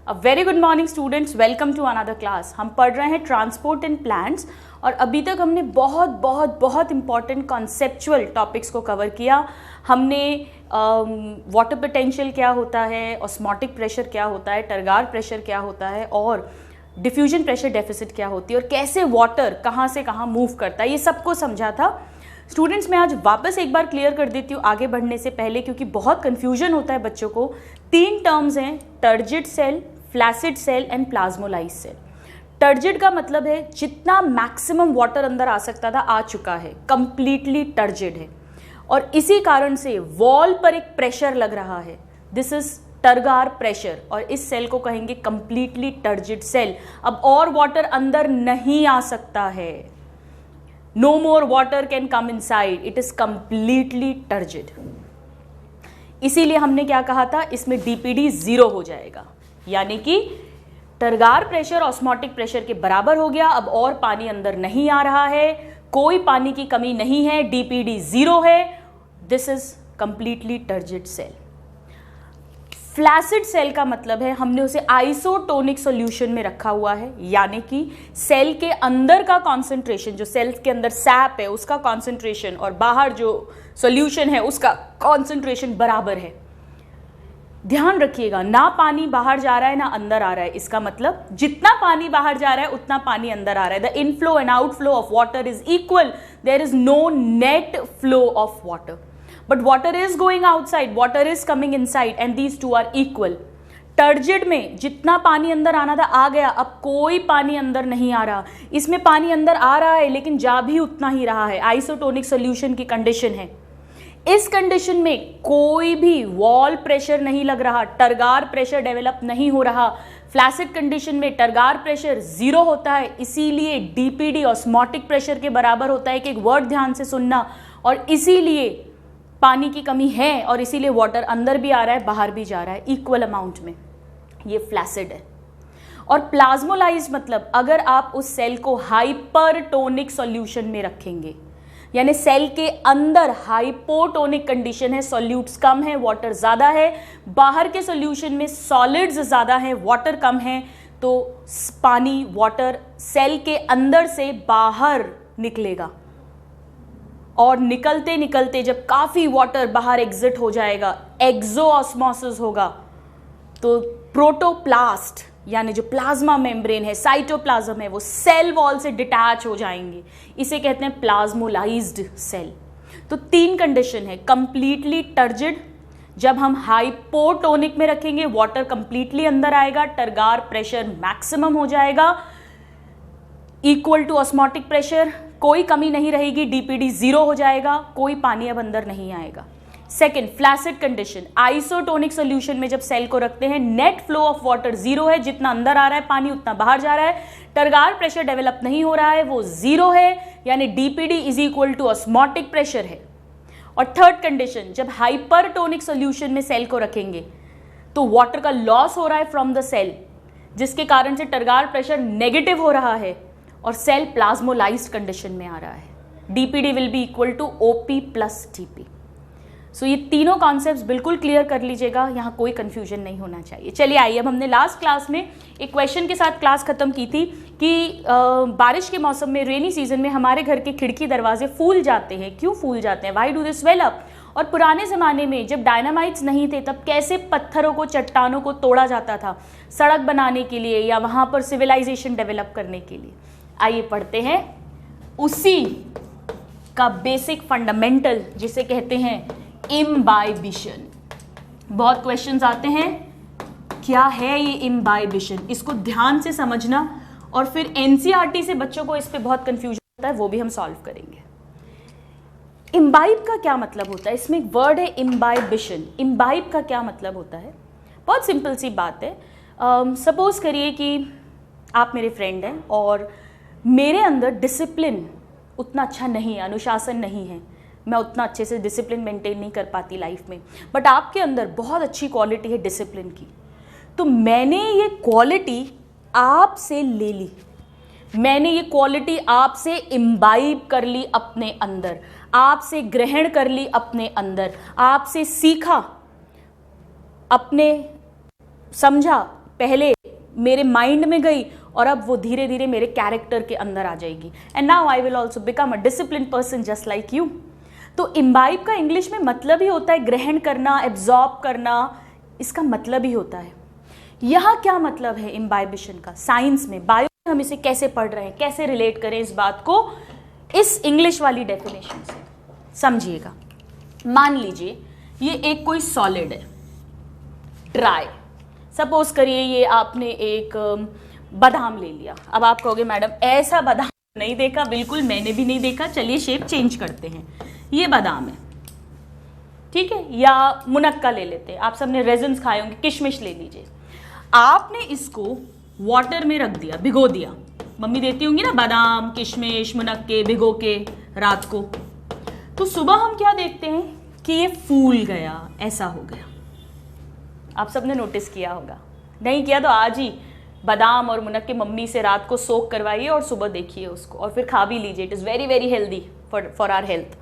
A very good morning students, welcome to another class. हम पढ़ रहे हैं ट्रांसपोर्ट इन प्लांट्स और अभी तक हमने बहुत बहुत बहुत इंपॉर्टेंट कॉन्सेप्चुअल टॉपिक्स को कवर किया। हमने वाटर पोटेंशियल क्या होता है, ऑस्मोटिक प्रेशर क्या होता है, टरगार प्रेशर क्या होता है और डिफ्यूजन प्रेशर डेफिसिट क्या होती है और कैसे वाटर कहाँ से कहाँ मूव करता है, ये सबको समझा था। स्टूडेंट्स, मैं आज वापस एक बार क्लियर कर देती हूँ आगे बढ़ने से पहले, क्योंकि बहुत कन्फ्यूजन होता है बच्चों को। 3 टर्म्स हैं, turgid cell, flaccid cell and plasmolysed cell. Turgid का मतलब है जितना मैक्सिमम वाटर अंदर आ सकता था आ चुका है, कंप्लीटली टर्जिड है और इसी कारण से वॉल पर एक प्रेशर लग रहा है। दिस इज टरगार प्रेशर और इस सेल को कहेंगे कंप्लीटली टर्जिड सेल। अब और वाटर अंदर नहीं आ सकता है, no more water can come inside, it is completely turgid. इसीलिए हमने क्या कहा था, इसमें डीपीडी 0 हो जाएगा, यानी कि टरगार प्रेशर ऑस्मोटिक प्रेशर के बराबर हो गया। अब और पानी अंदर नहीं आ रहा है, कोई पानी की कमी नहीं है, डीपीडी 0 है। This is completely turgid cell. Flaccid cell का मतलब है हमने उसे आइसोटोनिक सॉल्यूशन में रखा हुआ है, यानी कि सेल के अंदर का कॉन्सेंट्रेशन, जो सेल के अंदर सैप है उसका कॉन्सेंट्रेशन और बाहर जो सॉल्यूशन है उसका कॉन्सेंट्रेशन बराबर है। ध्यान रखिएगा, ना पानी बाहर जा रहा है ना अंदर आ रहा है। इसका मतलब जितना पानी बाहर जा रहा है उतना पानी अंदर आ रहा है। The inflow and outflow of water is equal, there is no net flow of water, but water is going outside, water is coming inside and these two are equal. Turgid में जितना पानी अंदर आना था आ गया, अब कोई पानी अंदर नहीं आ रहा। इसमें पानी अंदर आ रहा है लेकिन जा भी उतना ही रहा है, आइसोटोनिक सॉल्यूशन की कंडीशन है। इस कंडीशन में कोई भी वॉल प्रेशर नहीं लग रहा, टरगार प्रेशर डेवलप नहीं हो रहा। फ्लैसिड कंडीशन में टरगार प्रेशर 0 होता है, इसीलिए डीपीडी ऑस्मोटिक प्रेशर के बराबर होता है। कि एक वर्ड ध्यान से सुनना, और इसीलिए पानी की कमी है और इसीलिए वाटर अंदर भी आ रहा है बाहर भी जा रहा है इक्वल अमाउंट में। ये फ्लैसिड है। और प्लाज्मोलाइज मतलब अगर आप उस सेल को हाइपरटोनिक सॉल्यूशन में रखेंगे, यानी सेल के अंदर हाइपोटोनिक कंडीशन है, सॉल्यूट्स कम है वाटर ज़्यादा है, बाहर के सॉल्यूशन में सॉलिड्स ज़्यादा है वाटर कम है, तो पानी वाटर सेल के अंदर से बाहर निकलेगा और निकलते निकलते जब काफ़ी वाटर बाहर एग्जिट हो जाएगा, एक्सोऑस्मोसिस होगा, तो प्रोटोप्लास्ट यानी जो प्लाज्मा मेम्ब्रेन है, साइटोप्लाज्म है, वो सेल वॉल से डिटैच हो जाएंगे। इसे कहते हैं प्लाज्मोलाइज्ड सेल। तो 3 कंडीशन है, कंप्लीटली टर्जिड, जब हम हाइपोटोनिक में रखेंगे वाटर कंप्लीटली अंदर आएगा, टरगार प्रेशर मैक्सिमम हो जाएगा इक्वल टू ऑस्मोटिक प्रेशर, कोई कमी नहीं रहेगी, डीपीडी 0 हो जाएगा, कोई पानी अब अंदर नहीं आएगा। Second, flaccid condition, isotonic solution में जब सेल को रखते हैं, नेट फ्लो ऑफ वाटर 0 है, जितना अंदर आ रहा है पानी उतना बाहर जा रहा है, टरगार प्रेशर डेवलप नहीं हो रहा है, वो 0 है, यानी DPD is equal to osmotic pressure है। और थर्ड कंडीशन, जब हाइपरटोनिक सॉल्यूशन में सेल को रखेंगे तो वाटर का लॉस हो रहा है फ्रॉम द सेल, जिसके कारण से टरगार प्रेशर नेगेटिव हो रहा है और सेल प्लाज्मोलाइज्ड कंडीशन में आ रहा है। DPD will be equal to OP plus TP. So ये तीनों कॉन्सेप्ट्स बिल्कुल क्लियर कर लीजिएगा, यहाँ कोई कंफ्यूजन नहीं होना चाहिए। चलिए आइए, अब हमने लास्ट क्लास में एक क्वेश्चन के साथ क्लास खत्म की थी कि बारिश के मौसम में, रेनी सीजन में हमारे घर के खिड़की दरवाजे फूल जाते हैं, क्यों फूल जाते हैं, why do they swell up. और पुराने ज़माने में जब डायनामाइट्स नहीं थे तब कैसे पत्थरों को, चट्टानों को तोड़ा जाता था सड़क बनाने के लिए या वहाँ पर सिविलाइजेशन डेवलप करने के लिए। आइए पढ़ते हैं उसी का बेसिक फंडामेंटल, जिसे कहते हैं इम्बाइबिशन। बहुत क्वेश्चंस आते हैं, क्या है ये इम्बाइबिशन, इसको ध्यान से समझना, और फिर एनसीईआरटी से बच्चों को इस पे बहुत कंफ्यूजन होता है, वो भी हम सॉल्व करेंगे। इम्बाइब का क्या मतलब होता है, इसमें एक वर्ड है इम्बाइबिशन। इम्बाइब का क्या मतलब होता है, बहुत सिंपल सी बात है। सपोज करिए कि आप मेरे फ्रेंड हैं और मेरे अंदर डिसिप्लिन उतना अच्छा नहीं है, अनुशासन नहीं है, मैं उतना अच्छे से डिसिप्लिन मेंटेन नहीं कर पाती लाइफ में, बट आपके अंदर बहुत अच्छी क्वालिटी है डिसिप्लिन की। तो मैंने ये क्वालिटी आपसे ले ली, मैंने ये क्वालिटी आपसे इम्बाइब कर ली अपने अंदर, आपसे ग्रहण कर ली अपने अंदर, आपसे सीखा, अपने समझा, पहले मेरे माइंड में गई और अब वो धीरे धीरे मेरे कैरेक्टर के अंदर आ जाएगी। And now I will also become a discipline person just like you. तो इम्बाइब का इंग्लिश में मतलब ही होता है ग्रहण करना, एब्जॉर्ब करना, इसका मतलब ही होता है। यहाँ क्या मतलब है इम्बाइबिशन का साइंस में, बायो में हम इसे कैसे पढ़ रहे हैं, कैसे रिलेट करें इस बात को इस इंग्लिश वाली डेफिनेशन से, समझिएगा। मान लीजिए ये एक कोई सॉलिड है, ड्राई। सपोज करिए ये आपने एक बादाम ले लिया। अब आप कहोगे मैडम ऐसा बादाम नहीं देखा, बिल्कुल मैंने भी नहीं देखा, चलिए शेप चेंज करते हैं। ये बादाम है, ठीक है, या मुनक्का ले लेते हैं, आप सबने रेजिन्स खाए होंगे, किशमिश ले लीजिए। आपने इसको वाटर में रख दिया, भिगो दिया, मम्मी देती होंगी ना बादाम, किशमिश, मुनक्के भिगो के रात को, तो सुबह हम क्या देखते हैं कि ये फूल गया, ऐसा हो गया। आप सबने नोटिस किया होगा, नहीं किया तो आज ही बादाम और मुनक्के मम्मी से रात को सोक करवाइए और सुबह देखिए उसको और फिर खा भी लीजिए। It is very very healthy for our health.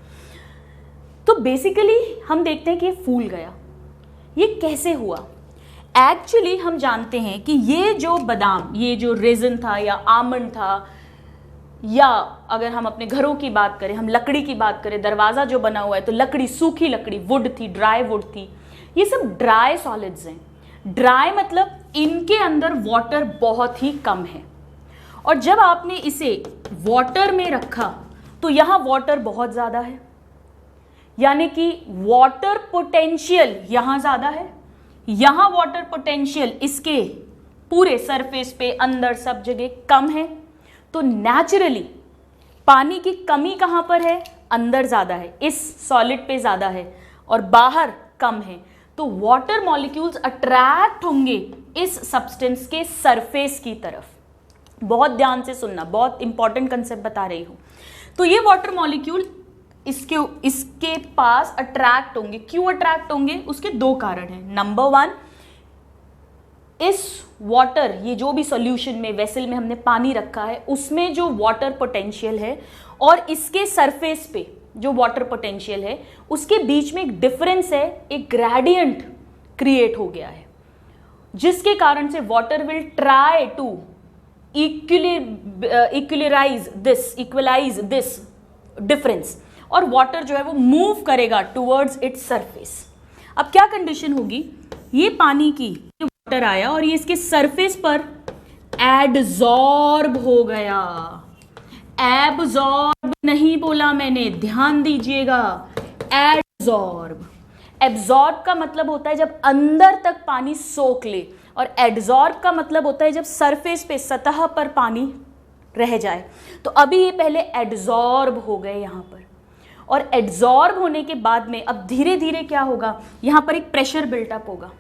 तो बेसिकली हम देखते हैं कि ये फूल गया। ये कैसे हुआ? एक्चुअली हम जानते हैं कि ये जो बादाम, ये जो रेजिन था या आमंड था, या अगर हम अपने घरों की बात करें, हम लकड़ी की बात करें, दरवाज़ा जो बना हुआ है तो लकड़ी, सूखी लकड़ी, वुड थी, ड्राई वुड थी, ये सब ड्राई सॉलिड्स हैं। ड्राई मतलब इनके अंदर वाटर बहुत ही कम है, और जब आपने इसे वाटर में रखा तो यहाँ वाटर बहुत ज़्यादा है, यानी कि वाटर पोटेंशियल यहाँ ज़्यादा है, यहाँ वाटर पोटेंशियल इसके पूरे सरफेस पे अंदर सब जगह कम है। तो नेचुरली पानी की कमी कहाँ पर है? अंदर ज़्यादा है, इस सॉलिड पे ज़्यादा है, और बाहर कम है। तो वाटर मॉलिक्यूल्स अट्रैक्ट होंगे इस सब्सटेंस के सरफेस की तरफ। बहुत ध्यान से सुनना, बहुत इंपॉर्टेंट कंसेप्ट बता रही हूँ। तो ये वाटर मॉलिक्यूल इसके पास अट्रैक्ट होंगे। क्यों अट्रैक्ट होंगे? उसके दो कारण हैं। नंबर वन, इस वाटर, ये जो भी सॉल्यूशन में, वेसल में हमने पानी रखा है, उसमें जो वाटर पोटेंशियल है और इसके सरफेस पे जो वाटर पोटेंशियल है, उसके बीच में एक डिफरेंस है, एक ग्रेडियंट क्रिएट हो गया है, जिसके कारण से water will try to equalise this difference, और वाटर जो है वो मूव करेगा टुवर्ड्स इट्स सरफेस। अब क्या कंडीशन होगी? ये पानी की वाटर आया और ये इसके सरफेस पर एडजॉर्ब हो गया। एब्जॉर्ब नहीं बोला मैंने, ध्यान दीजिएगा, एडजॉर्ब। एब्जॉर्ब का मतलब होता है जब अंदर तक पानी सोख ले, और एडजॉर्ब का मतलब होता है जब सरफेस पे, सतह पर पानी रह जाए। तो अभी ये पहले एडजॉर्ब हो गए यहाँ पर, और एडजॉर्ब होने के बाद में अब धीरे धीरे क्या होगा, यहाँ पर एक प्रेशर बिल्टअप होगा,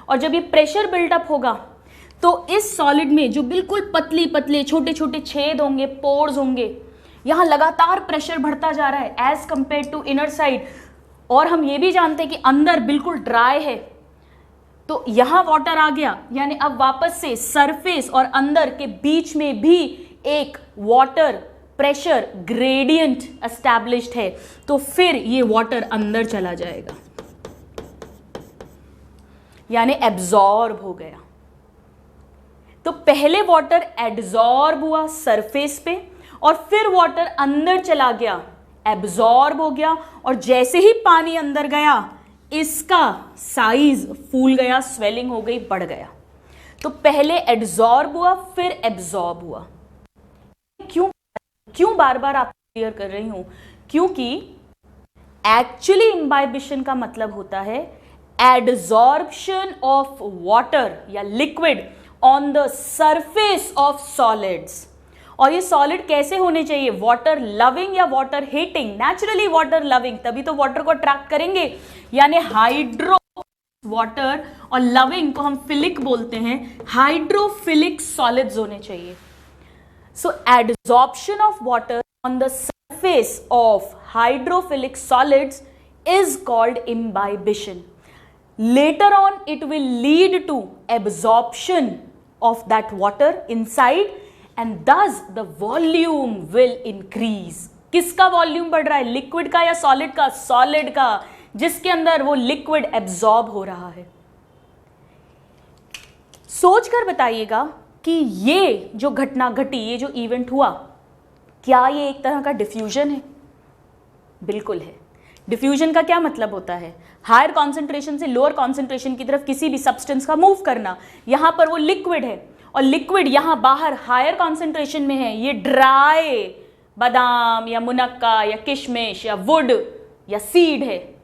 और जब ये प्रेशर बिल्टअप होगा तो इस सॉलिड में जो बिल्कुल पतली पतले छोटे छोटे छेद होंगे, पोर्स होंगे, यहाँ लगातार प्रेशर बढ़ता जा रहा है as compare to inner side. और हम ये भी जानते हैं कि अंदर बिल्कुल ड्राई है, तो यहाँ वाटर आ गया, यानी अब वापस से सरफेस और अंदर के बीच में भी एक वाटर प्रेशर ग्रेडियंट एस्टैब्लिश्ड है, तो फिर ये वाटर अंदर चला जाएगा, यानी एब्जॉर्ब हो गया। तो पहले वाटर एब्जॉर्ब हुआ सरफेस पे, और फिर वाटर अंदर चला गया, एब्जॉर्ब हो गया, और जैसे ही पानी अंदर गया इसका साइज फूल गया, स्वेलिंग हो गई, बढ़ गया। तो पहले एब्जॉर्ब हुआ, फिर एब्जॉर्ब हुआ। क्यों बार बार आप क्लियर कर रही हूं? क्योंकि एक्चुअली इम्बाइबिशन का मतलब होता है एडजॉर्प्शन ऑफ वाटर या liquid on the surface of solids. और ये सॉलिड कैसे होने चाहिए? वाटर लविंग या water heating? Naturally water loving, तभी तो वाटर को अट्रैक्ट करेंगे, यानी हाइड्रो वाटर, और लविंग को हम फिलिक बोलते हैं, हाइड्रोफिलिक सॉलिड्स होने चाहिए। So adsorption of water on the surface of hydrophilic solids is called imbibition. Later on it will lead to absorption of that water inside and thus the volume will increase. किसका volume बढ़ रहा है? Liquid का या solid का? Solid का, जिसके अंदर वो लिक्विड एब्जॉर्ब हो रहा है। सोच कर बताइएगा कि ये जो घटना घटी, ये जो इवेंट हुआ, क्या ये एक तरह का डिफ्यूजन है? बिल्कुल है। डिफ्यूजन का क्या मतलब होता है? हायर कॉन्सेंट्रेशन से लोअर कॉन्सेंट्रेशन की तरफ किसी भी सब्सटेंस का मूव करना। यहां पर वो लिक्विड है और लिक्विड यहां बाहर हायर कॉन्सेंट्रेशन में है। ये ड्राई बादाम या मुनक्का या किशमिश या वुड या सीड है।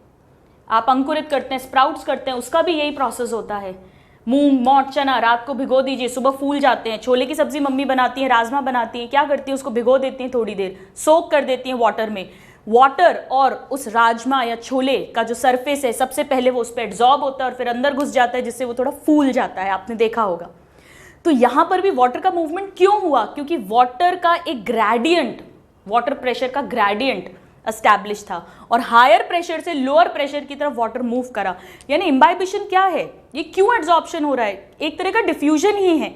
आप अंकुरित करते हैं, स्प्राउट्स करते हैं, उसका भी यही प्रोसेस होता है। मूंग, मोट, चना रात को भिगो दीजिए, सुबह फूल जाते हैं। छोले की सब्जी मम्मी बनाती हैं, राजमा बनाती हैं, क्या करती हैं? उसको भिगो देती हैं, थोड़ी देर सोक कर देती हैं वाटर में। वाटर और उस राजमा या छोले का जो सरफेस है, सबसे पहले वो उस पर एब्जॉर्ब होता है और फिर अंदर घुस जाता है, जिससे वो थोड़ा फूल जाता है। आपने देखा होगा। तो यहां पर भी वाटर का मूवमेंट क्यों हुआ? क्योंकि वाटर का एक ग्रेडियंट, वाटर प्रेशर का ग्रेडियंट एस्टैब्लिश था और हायर प्रेशर से लोअर प्रेशर की तरफ वाटर मूव करा। यानी इम्बाइबिशन क्या है? ये क्यों एब्जॉर्प्शन हो रहा है? एक तरह का डिफ्यूजन ही है,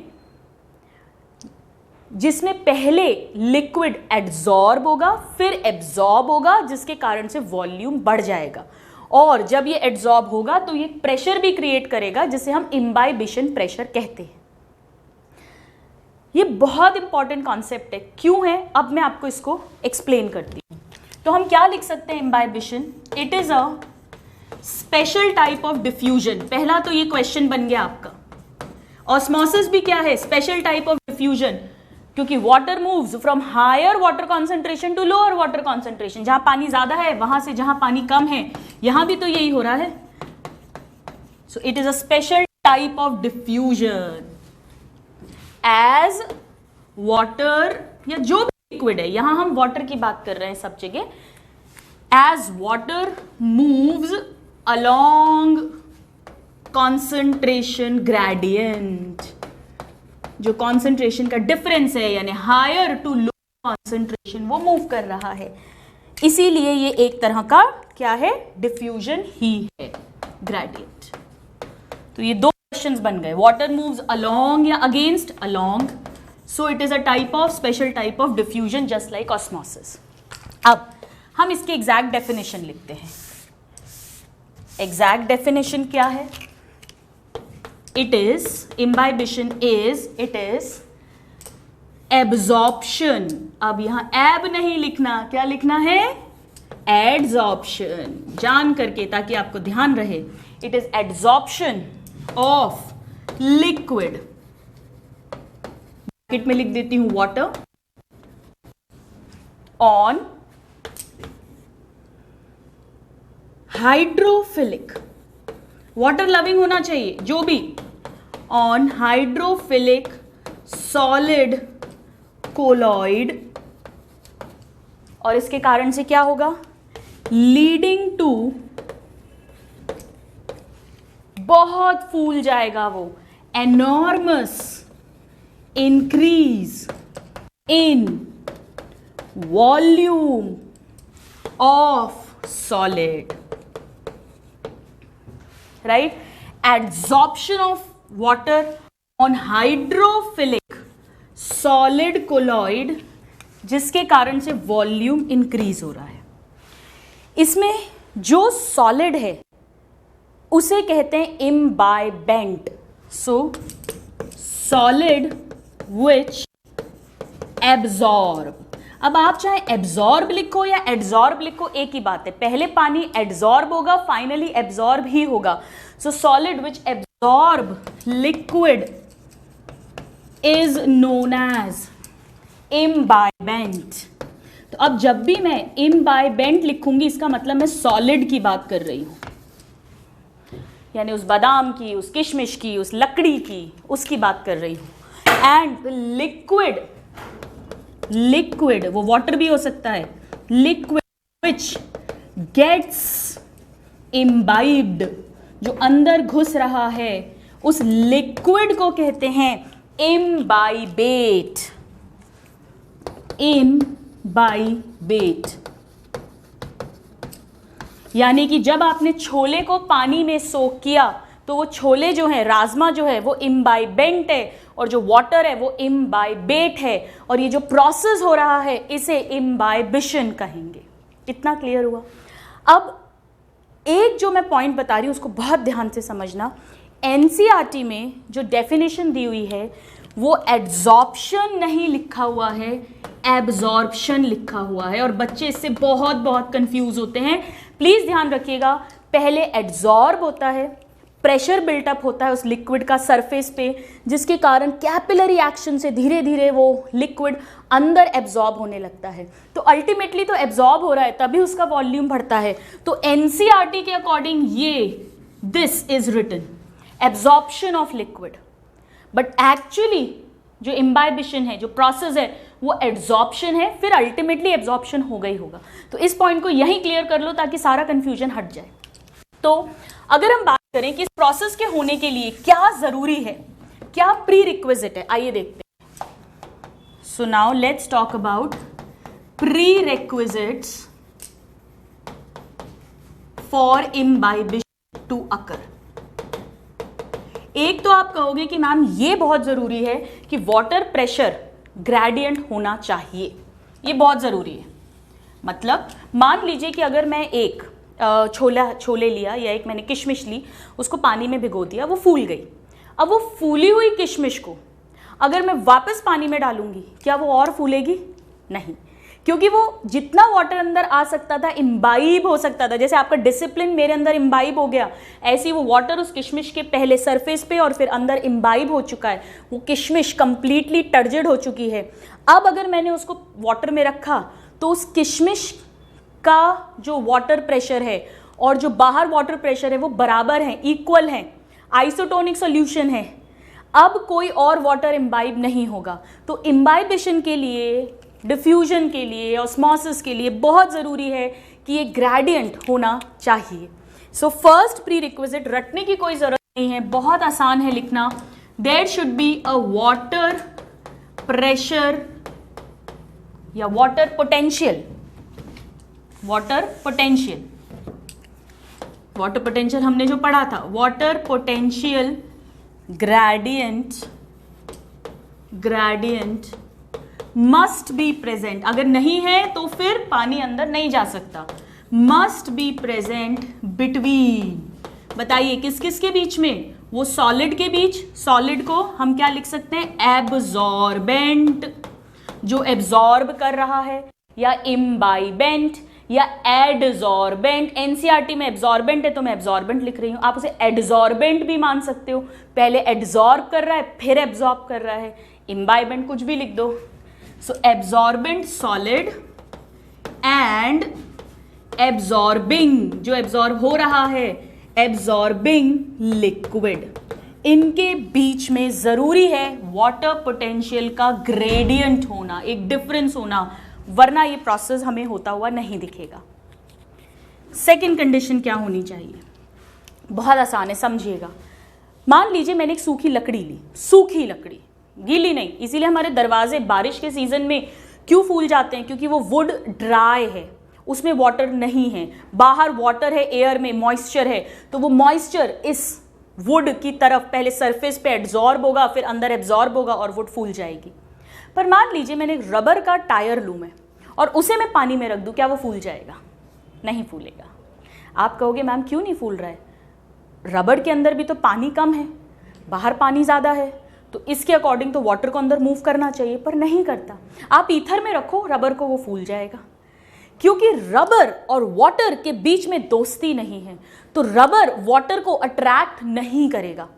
जिसमें पहले लिक्विड एड्सॉर्ब होगा, फिर एब्जॉर्ब होगा, जिसके कारण से वॉल्यूम बढ़ जाएगा। और जब ये एड्सॉर्ब होगा तो ये प्रेशर भी क्रिएट करेगा, जिसे हम इम्बाइबिशन प्रेशर कहते हैं। ये बहुत इंपॉर्टेंट कॉन्सेप्ट है। क्यों है? अब मैं आपको इसको एक्सप्लेन करती हूं। तो हम क्या लिख सकते हैं imbibition? It is a special type of diffusion. पहला तो ये क्वेश्चन बन गया आपका। ऑस्मोसिस भी क्या है? स्पेशल टाइप ऑफ डिफ्यूजन, क्योंकि water moves from higher water concentration to lower water concentration. जहां पानी ज्यादा है वहां से जहां पानी कम है, यहां भी तो यही हो रहा है। So it is a special type of diffusion. As water या जो भी लिक्विड है, यहां हम वाटर की बात कर रहे हैं सब जगह, as water moves along concentration gradient, जो कॉन्सेंट्रेशन का डिफरेंस है यानी हायर टू लो कॉन्सेंट्रेशन, वो मूव कर रहा है। इसीलिए ये एक तरह का क्या है? डिफ्यूजन ही है, ग्रेडियंट। तो ये दो क्वेश्चंस बन गए। वाटर मूव्स अलोंग या against? Along. So it is a type of, special type of diffusion, just like osmosis. अब हम इसकी एग्जैक्ट डेफिनेशन लिखते हैं। एग्जैक्ट डेफिनेशन क्या है? It is, imbibition is, it is absorption। अब यहां एब नहीं लिखना, क्या लिखना है? एड्सॉर्प्शन, जान करके, ताकि आपको ध्यान रहे। It is adsorption of liquid, bracket में लिख देती हूं water, on hydrophilic, water loving होना चाहिए जो भी, ऑन हाइड्रोफिलिक सॉलिड कोलॉइड। और इसके कारण से क्या होगा? लीडिंग टू, बहुत फूल जाएगा वो, enormous increase in volume of solid, right? Adsorption of water on hydrophilic solid colloid, जिसके कारण से वॉल्यूम इंक्रीज हो रहा है। इसमें जो सॉलिड है उसे कहते हैं imbibant. So solid which absorb. अब आप चाहे एब्जॉर्ब लिखो या एड्सॉर्ब लिखो, एक ही बात है। पहले पानी एड्सॉर्ब होगा, फाइनली एब्जॉर्ब ही होगा। So solid which absorb liquid is known as imbibant. तो अब जब भी मैं इम्बाइबेंट लिखूंगी, इसका मतलब मैं सॉलिड की बात कर रही हूं, यानी उस बादाम की, उस किशमिश की, उस लकड़ी की, उसकी बात कर रही हूं। एंड लिक्विड, लिक्विड वो वाटर भी हो सकता है, लिक्विड विच गेट्स इम्बाइब्ड, जो अंदर घुस रहा है, उस लिक्विड को कहते हैं इम्बाइबेट। इम्बाइबेट यानी कि जब आपने छोले को पानी में सोक किया तो वो छोले जो है, राजमा जो है, वो इम्बाइबेंट है, और जो वाटर है वो इम्बाइबेट है। और ये जो प्रोसेस हो रहा है इसे इम्बाइबिशन कहेंगे। इतना क्लियर हुआ? अब एक जो मैं पॉइंट बता रही हूं उसको बहुत ध्यान से समझना। एनसीईआरटी में जो डेफिनेशन दी हुई है वो एड्सॉर्प्शन नहीं लिखा हुआ है, एब्जॉर्प्शन लिखा हुआ है, और बच्चे इससे बहुत बहुत कंफ्यूज होते हैं। प्लीज ध्यान रखिएगा, पहले एड्सॉर्ब होता है, प्रेशर बिल्टअप होता है उस लिक्विड का सरफेस पे, जिसके कारण कैपिलरी एक्शन से धीरे धीरे वो लिक्विड अंदर एब्जॉर्ब होने लगता है। तो अल्टीमेटली तो एब्जॉर्ब हो रहा है, तभी उसका वॉल्यूम बढ़ता है। तो एनसीईआरटी के अकॉर्डिंग ये this is written absorption of liquid, but actually जो इम्बाइबिशन है, जो प्रोसेस है, वो एड्सॉर्प्शन है, फिर अल्टीमेटली एब्जॉर्प्शन होगा ही होगा। तो इस पॉइंट को यहीं क्लियर कर लो ताकि सारा कंफ्यूजन हट जाए। तो अगर हम बात करें कि इस प्रोसेस के होने के लिए क्या जरूरी है, क्या प्री रिक्विजिट है, आइए देखते हैं। So now let's talk about prerequisites for imbibition to occur. एक तो आप कहोगे कि मैम ये बहुत जरूरी है कि वाटर प्रेशर ग्रेडियंट होना चाहिए, ये बहुत जरूरी है। मतलब मान लीजिए कि अगर मैं एक छोले लिया या एक मैंने किशमिश ली, उसको पानी में भिगो दिया, वो फूल गई। अब वो फूली हुई किशमिश को अगर मैं वापस पानी में डालूंगी, क्या वो और फूलेगी? नहीं, क्योंकि वो जितना वाटर अंदर आ सकता था, इम्बाइब हो सकता था, जैसे आपका डिसिप्लिन मेरे अंदर इम्बाइब हो गया, ऐसे ही वो वाटर उस किशमिश के पहले सरफेस पे और फिर अंदर इम्बाइब हो चुका है। वो किशमिश कंप्लीटली टर्जिड हो चुकी है। अब अगर मैंने उसको वाटर में रखा तो उस किशमिश का जो वाटर प्रेशर है और जो बाहर वाटर प्रेशर है वो बराबर हैं, इक्वल हैं, आइसोटोनिक सॉल्यूशन है। अब कोई और वाटर इम्बाइब नहीं होगा। तो इम्बाइबिशन के लिए, डिफ्यूजन के लिए, ऑस्मोसिस के लिए बहुत ज़रूरी है कि ये ग्रेडियंट होना चाहिए। सो फर्स्ट प्री रिक्विजिट, रटने की कोई ज़रूरत नहीं है, बहुत आसान है लिखना। There should be a water pressure या water potential, water potential, water potential हमने जो पढ़ा था, water potential gradient must be present. अगर नहीं है तो फिर पानी अंदर नहीं जा सकता। मस्ट बी प्रेजेंट बिटवीन, बताइए किस किस के बीच में? वो सॉलिड के बीच। सॉलिड को हम क्या लिख सकते हैं? एब्जॉर्बेंट, जो एब्जॉर्ब कर रहा है, या इम्बाइबेंट या एडजॉर्बेंट। एनसीईआरटी में एब्जॉर्बेंट है तो मैं एब्जॉर्बेंट लिख रही हूं, आप उसे एडजॉर्बेंट भी मान सकते हो। पहले एडजॉर्ब कर रहा है फिर एब्जॉर्ब कर रहा है। इम्बाइबेंट कुछ भी लिख दो। सो एब्जॉर्बेंट सॉलिड एंड एब्जॉर्बिंग, जो एब्जॉर्ब हो रहा है, एब्जॉर्बिंग लिक्विड। इनके बीच में जरूरी है वाटर पोटेंशियल का ग्रेडियंट होना, एक डिफरेंस होना, वरना ये प्रोसेस हमें होता हुआ नहीं दिखेगा। सेकंड कंडीशन क्या होनी चाहिए? बहुत आसान है, समझिएगा। मान लीजिए मैंने एक सूखी लकड़ी ली, सूखी लकड़ी, गीली नहीं। इसीलिए हमारे दरवाजे बारिश के सीजन में क्यों फूल जाते हैं? क्योंकि वो वुड ड्राई है, उसमें वाटर नहीं है। बाहर वाटर है, एयर में मॉइस्चर है, तो वो मॉइस्चर इस वुड की तरफ पहले सरफेस पे एब्जॉर्ब होगा, फिर अंदर एब्जॉर्ब होगा और वुड फूल जाएगी। पर मान लीजिए मैंने एक रबर का टायर लूँ मैं और उसे मैं पानी में रख दूँ, क्या वो फूल जाएगा? नहीं फूलेगा। आप कहोगे मैम क्यों नहीं फूल रहा है? रबर के अंदर भी तो पानी कम है, बाहर पानी ज़्यादा है, तो इसके अकॉर्डिंग तो वाटर को अंदर मूव करना चाहिए, पर नहीं करता। आप ईथर में रखो रबर को, वो फूल जाएगा, क्योंकि रबर और वाटर के बीच में दोस्ती नहीं है। तो रबर वाटर को अट्रैक्ट नहीं करेगा,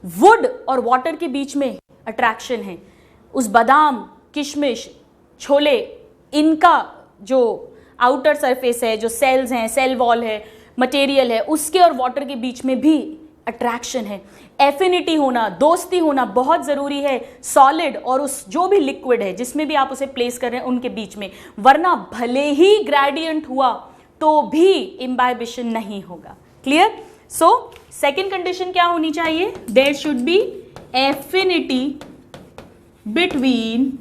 वुड और वाटर के बीच में अट्रैक्शन है। उस बादाम, किशमिश, छोले, इनका जो आउटर सरफेस है, जो सेल्स हैं, सेल वॉल है, मटेरियल है, उसके और वाटर के बीच में भी अट्रैक्शन है। एफिनिटी होना, दोस्ती होना बहुत ज़रूरी है सॉलिड और उस जो भी लिक्विड है जिसमें भी आप उसे प्लेस कर रहे हैं उनके बीच में, वरना भले ही ग्रेडियंट हुआ तो भी इम्बाइबिशन नहीं होगा। क्लियर? सो सेकेंड कंडीशन क्या होनी चाहिए? There should be affinity between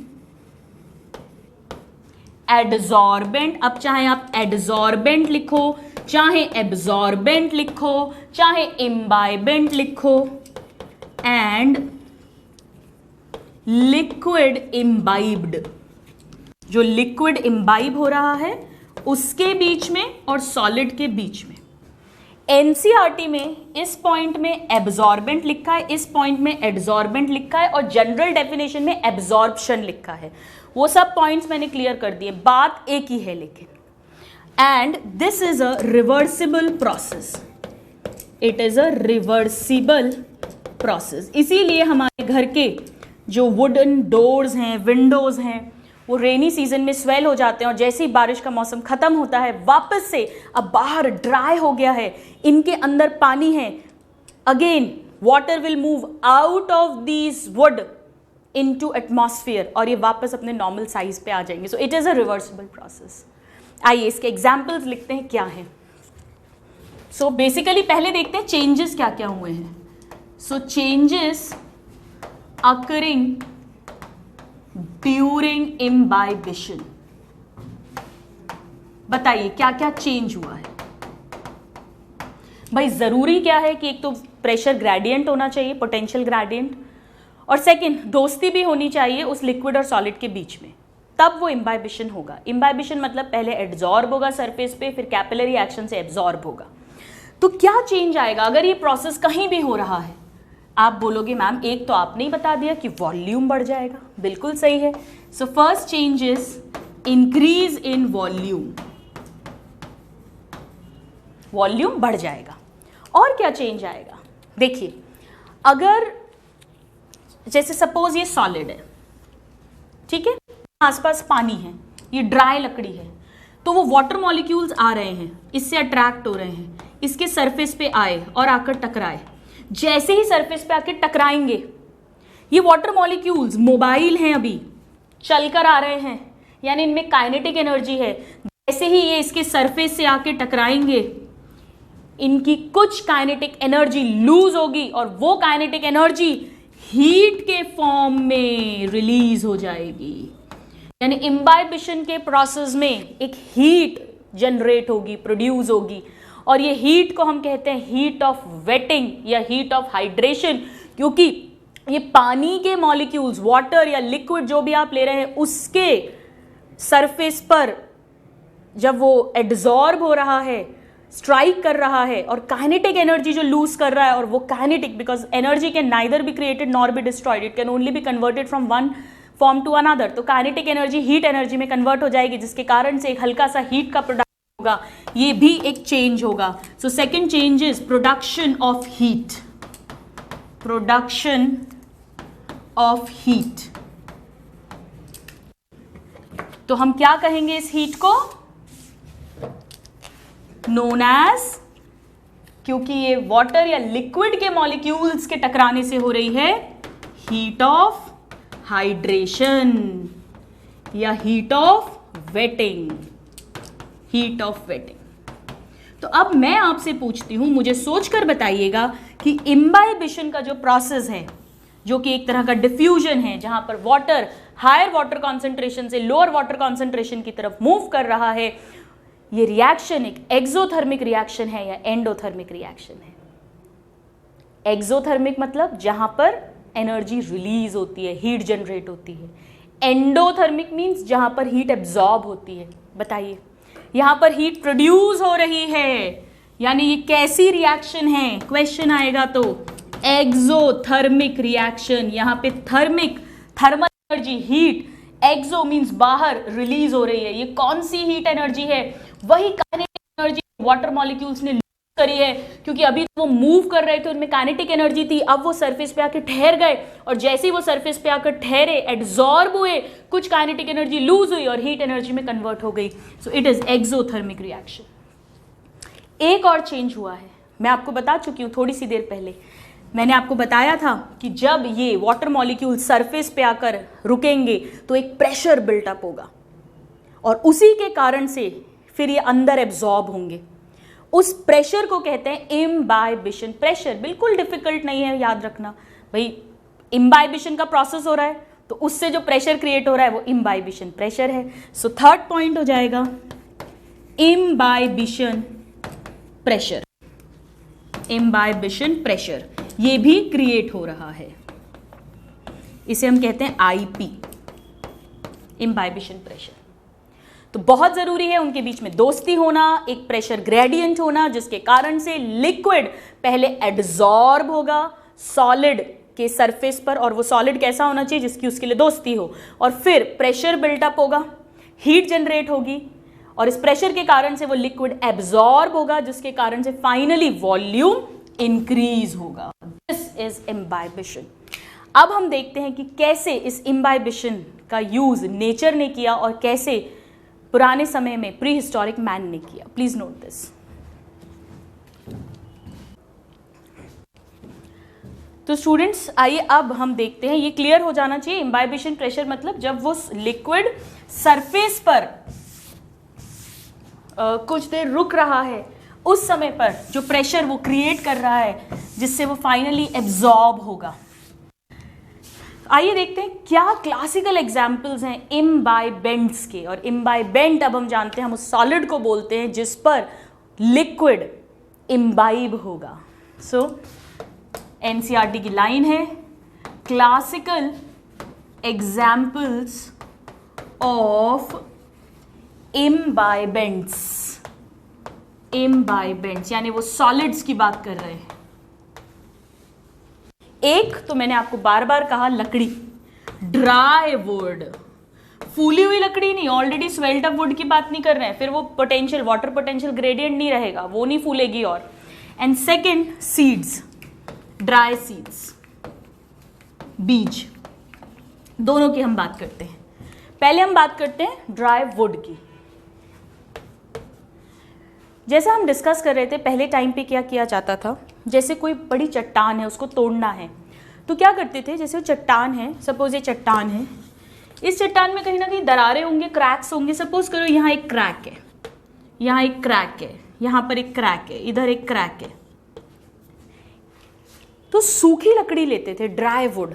adsorbent. अब चाहे आप एडजॉर्बेंट लिखो, चाहे एब्जॉर्बेंट लिखो, चाहे इम्बाइबेंट लिखो, एंड लिक्विड इम्बाइब्ड, जो लिक्विड इम्बाइब हो रहा है उसके बीच में और सॉलिड के बीच में एनसीईआरटी में इस पॉइंट में एब्जॉर्बेंट लिखा है, इस पॉइंट में एड्सॉर्बेंट लिखा है और जनरल डेफिनेशन में एब्जॉर्प्शन लिखा है। वो सब पॉइंट्स मैंने क्लियर कर दिए, बात एक ही है लेकिन। And this is a reversible process, it is a reversible process. इसीलिए हमारे घर के जो वुडन डोर्स हैं, विंडोज हैं, वो रेनी सीजन में स्वेल हो जाते हैं और जैसे ही बारिश का मौसम खत्म होता है वापस से अब बाहर ड्राई हो गया है, इनके अंदर पानी है, again water will move out of these would into atmosphere और ये वापस अपने नॉर्मल साइज पे आ जाएंगे। सो it is a reversible process. आइए इसके एग्जाम्पल्स लिखते हैं क्या है। सो बेसिकली पहले देखते हैं चेंजेस क्या क्या हुए हैं। सो चेंजेस अकरिंग ड्यूरिंग इम्बाइबिशन, बताइए क्या क्या चेंज हुआ है। भाई जरूरी क्या है कि एक तो प्रेशर ग्रेडियंट होना चाहिए, पोटेंशियल ग्रेडियंट, और सेकंड दोस्ती भी होनी चाहिए उस लिक्विड और सॉलिड के बीच में, तब वो इम्बाइबिशन होगा। इम्बाइबिशन मतलब पहले एब्जॉर्ब होगा सरफेस पे, फिर कैपिलरी एक्शन से एब्जॉर्ब होगा। तो क्या चेंज आएगा अगर ये प्रोसेस कहीं भी हो रहा है? आप बोलोगे मैम एक तो आपने ही बता दिया कि वॉल्यूम बढ़ जाएगा, बिल्कुल सही है। So first change is increase in volume, volume बढ़ जाएगा। और क्या चेंज आएगा? देखिए अगर जैसे सपोज ये सॉलिड है, ठीक है, आसपास पानी है, ये ड्राई लकड़ी है, तो वो वाटर मॉलिक्यूल्स आ रहे हैं, इससे अट्रैक्ट हो रहे हैं, इसके सरफेस पे आए और आकर टकराए। जैसे ही सरफेस पे आके टकराएंगे, ये वाटर मॉलिक्यूल्स मोबाइल हैं, अभी चलकर आ रहे हैं, यानी इनमें काइनेटिक एनर्जी है। जैसे ही ये इसके सरफेस से आके टकराएंगे, इनकी कुछ काइनेटिक एनर्जी लूज होगी और वो काइनेटिक एनर्जी हीट के फॉर्म में रिलीज हो जाएगी। यानी इम्बाइबिशन के प्रोसेस में एक हीट जनरेट होगी, प्रोड्यूस होगी, और ये हीट को हम कहते हैं हीट ऑफ वेटिंग या हीट ऑफ हाइड्रेशन, क्योंकि ये पानी के मॉलिक्यूल्स, वाटर या लिक्विड जो भी आप ले रहे हैं, उसके सरफेस पर जब वो एड्सॉर्ब हो रहा है, स्ट्राइक कर रहा है, और काइनेटिक एनर्जी जो लूज कर रहा है, और वो kinetic, because energy can neither be created nor be destroyed, it can only be converted from one form to another. तो काइनेटिक एनर्जी हीट एनर्जी में कन्वर्ट हो जाएगी, जिसके कारण से एक हल्का सा हीट का प्रोडक्शन होगा, ये भी एक चेंज होगा। So second change is production of heat, production of heat. तो हम क्या कहेंगे इस हीट को? नोन एज, क्योंकि ये वाटर या लिक्विड के मॉलिक्यूल्स के टकराने से हो रही है, हीट ऑफ हाइड्रेशन या heat of waiting, heat of waiting. तो अब मैं आपसे पूछती हूं, मुझे सोचकर बताइएगा कि इम्बाइबिशन का जो प्रोसेस है, जो कि एक तरह का डिफ्यूजन है, जहां पर वाटर हायर वाटर कॉन्सेंट्रेशन से लोअर वाटर कॉन्सेंट्रेशन की तरफ मूव कर रहा है, ये रिएक्शन एक एक्सोथर्मिक रिएक्शन है या एंडोथर्मिक रिएक्शन है? एक्सोथर्मिक मतलब जहां पर एनर्जी रिलीज होती है, हीट जनरेट होती है। एंडोथर्मिक मीन्स जहां पर हीट एब्जॉर्ब होती है। बताइए, यहां पर हीट प्रोड्यूस हो रही है, यानी ये कैसी रिएक्शन है? क्वेश्चन आएगा तो एक्सोथर्मिक रिएक्शन। यहां पे थर्मिक, थर्मल एनर्जी, हीट, एक्सो मीन्स बाहर, रिलीज हो रही है। ये कौन सी हीट एनर्जी है? वही काइनेटिक एनर्जी वाटर मॉलिक्यूल्स ने करी है, क्योंकि अभी वो मूव कर रहे थे, उनमें काइनेटिक एनर्जी थी, अब वो सरफेस पे आके ठहर गए, और जैसे ही वो सरफेस पे आकर ठहरे, एड्सॉर्ब हुए, कुछ काइनेटिक एनर्जी लूज हुई और हीट एनर्जी में कन्वर्ट हो गई। सो इट इज एक्सोथर्मिक रिएक्शन। एक और चेंज हुआ है, मैं आपको बता चुकी हूं थोड़ी सी देर पहले। मैंने आपको बताया था कि जब ये वाटर मॉलिक्यूल सरफेस पे आकर रुकेंगे तो एक प्रेशर बिल्टअप होगा, और उसी के कारण से फिर ये अंदर एब्जॉर्ब होंगे। उस प्रेशर को कहते हैं इम्बाइबिशन। प्रेशर बिल्कुल डिफिकल्ट नहीं है याद रखना भाई, इम्बाइबिशन का प्रोसेस हो रहा है तो उससे जो प्रेशर क्रिएट हो रहा है वो इम्बाइबिशन प्रेशर है। सो थर्ड पॉइंट हो जाएगा इम्बाइबिशन प्रेशर। इम्बाइबिशन प्रेशर ये भी क्रिएट हो रहा है, इसे हम कहते हैं आईपी, इम्बाइबिशन प्रेशर। तो तो बहुत जरूरी है उनके बीच में दोस्ती होना, एक प्रेशर ग्रेडियंट होना, जिसके कारण से लिक्विड पहले एड्सॉर्ब होगा सॉलिड के सरफेस पर, और वो सॉलिड कैसा होना चाहिए जिसकी उसके लिए दोस्ती हो, और फिर प्रेशर बिल्टअप होगा, हीट जनरेट होगी, और इस प्रेशर के कारण से वो लिक्विड एब्जॉर्ब होगा, जिसके कारण से फाइनली वॉल्यूम इंक्रीज होगा। This is imbibition. अब हम देखते हैं कि कैसे इस इम्बाइबिशन का यूज नेचर ने किया और कैसे पुराने समय में प्री हिस्टोरिक मैन ने किया। Please note this. तो स्टूडेंट्स आइए अब हम देखते हैं, ये क्लियर हो जाना चाहिए, इम्बाइबिशन प्रेशर मतलब जब वो लिक्विड सरफेस पर कुछ देर रुक रहा है, उस समय पर जो प्रेशर वो क्रिएट कर रहा है जिससे वो फाइनली एब्जॉर्ब होगा। आइए देखते हैं क्या क्लासिकल एग्जाम्पल्स हैं इम्बाइबेंट्स के। और इम्बाइबेंट अब हम जानते हैं, हम उस सॉलिड को बोलते हैं जिस पर लिक्विड इम्बाइब होगा। सो एनसीईआरटी की लाइन है, क्लासिकल एग्जाम्पल्स ऑफ इम्बाइबेंट्स। इम्बाइबेंट्स यानी वो सॉलिड्स की बात कर रहे हैं। एक तो मैंने आपको बार बार कहा, लकड़ी, ड्राई वुड, फूली हुई लकड़ी नहीं, ऑलरेडी स्वेल्ट अप वुड की बात नहीं कर रहे हैं, फिर वो पोटेंशियल वाटर पोटेंशियल ग्रेडियंट नहीं रहेगा, वो नहीं फूलेगी। और and second seeds, dry seeds, बीज, दोनों की हम बात करते हैं। पहले हम बात करते हैं ड्राई वुड की। जैसा हम डिस्कस कर रहे थे पहले टाइम पे क्या किया जाता था, जैसे कोई बड़ी चट्टान है उसको तोड़ना है तो क्या करते थे, जैसे वो चट्टान है, सपोज ये चट्टान है, इस चट्टान में कहीं ना कहीं दरारें होंगे, क्रैक्स होंगे। सपोज करो यहाँ एक क्रैक है, यहाँ एक क्रैक है, यहाँ पर एक क्रैक है, इधर एक क्रैक है। तो सूखी लकड़ी लेते थे, ड्राई वुड,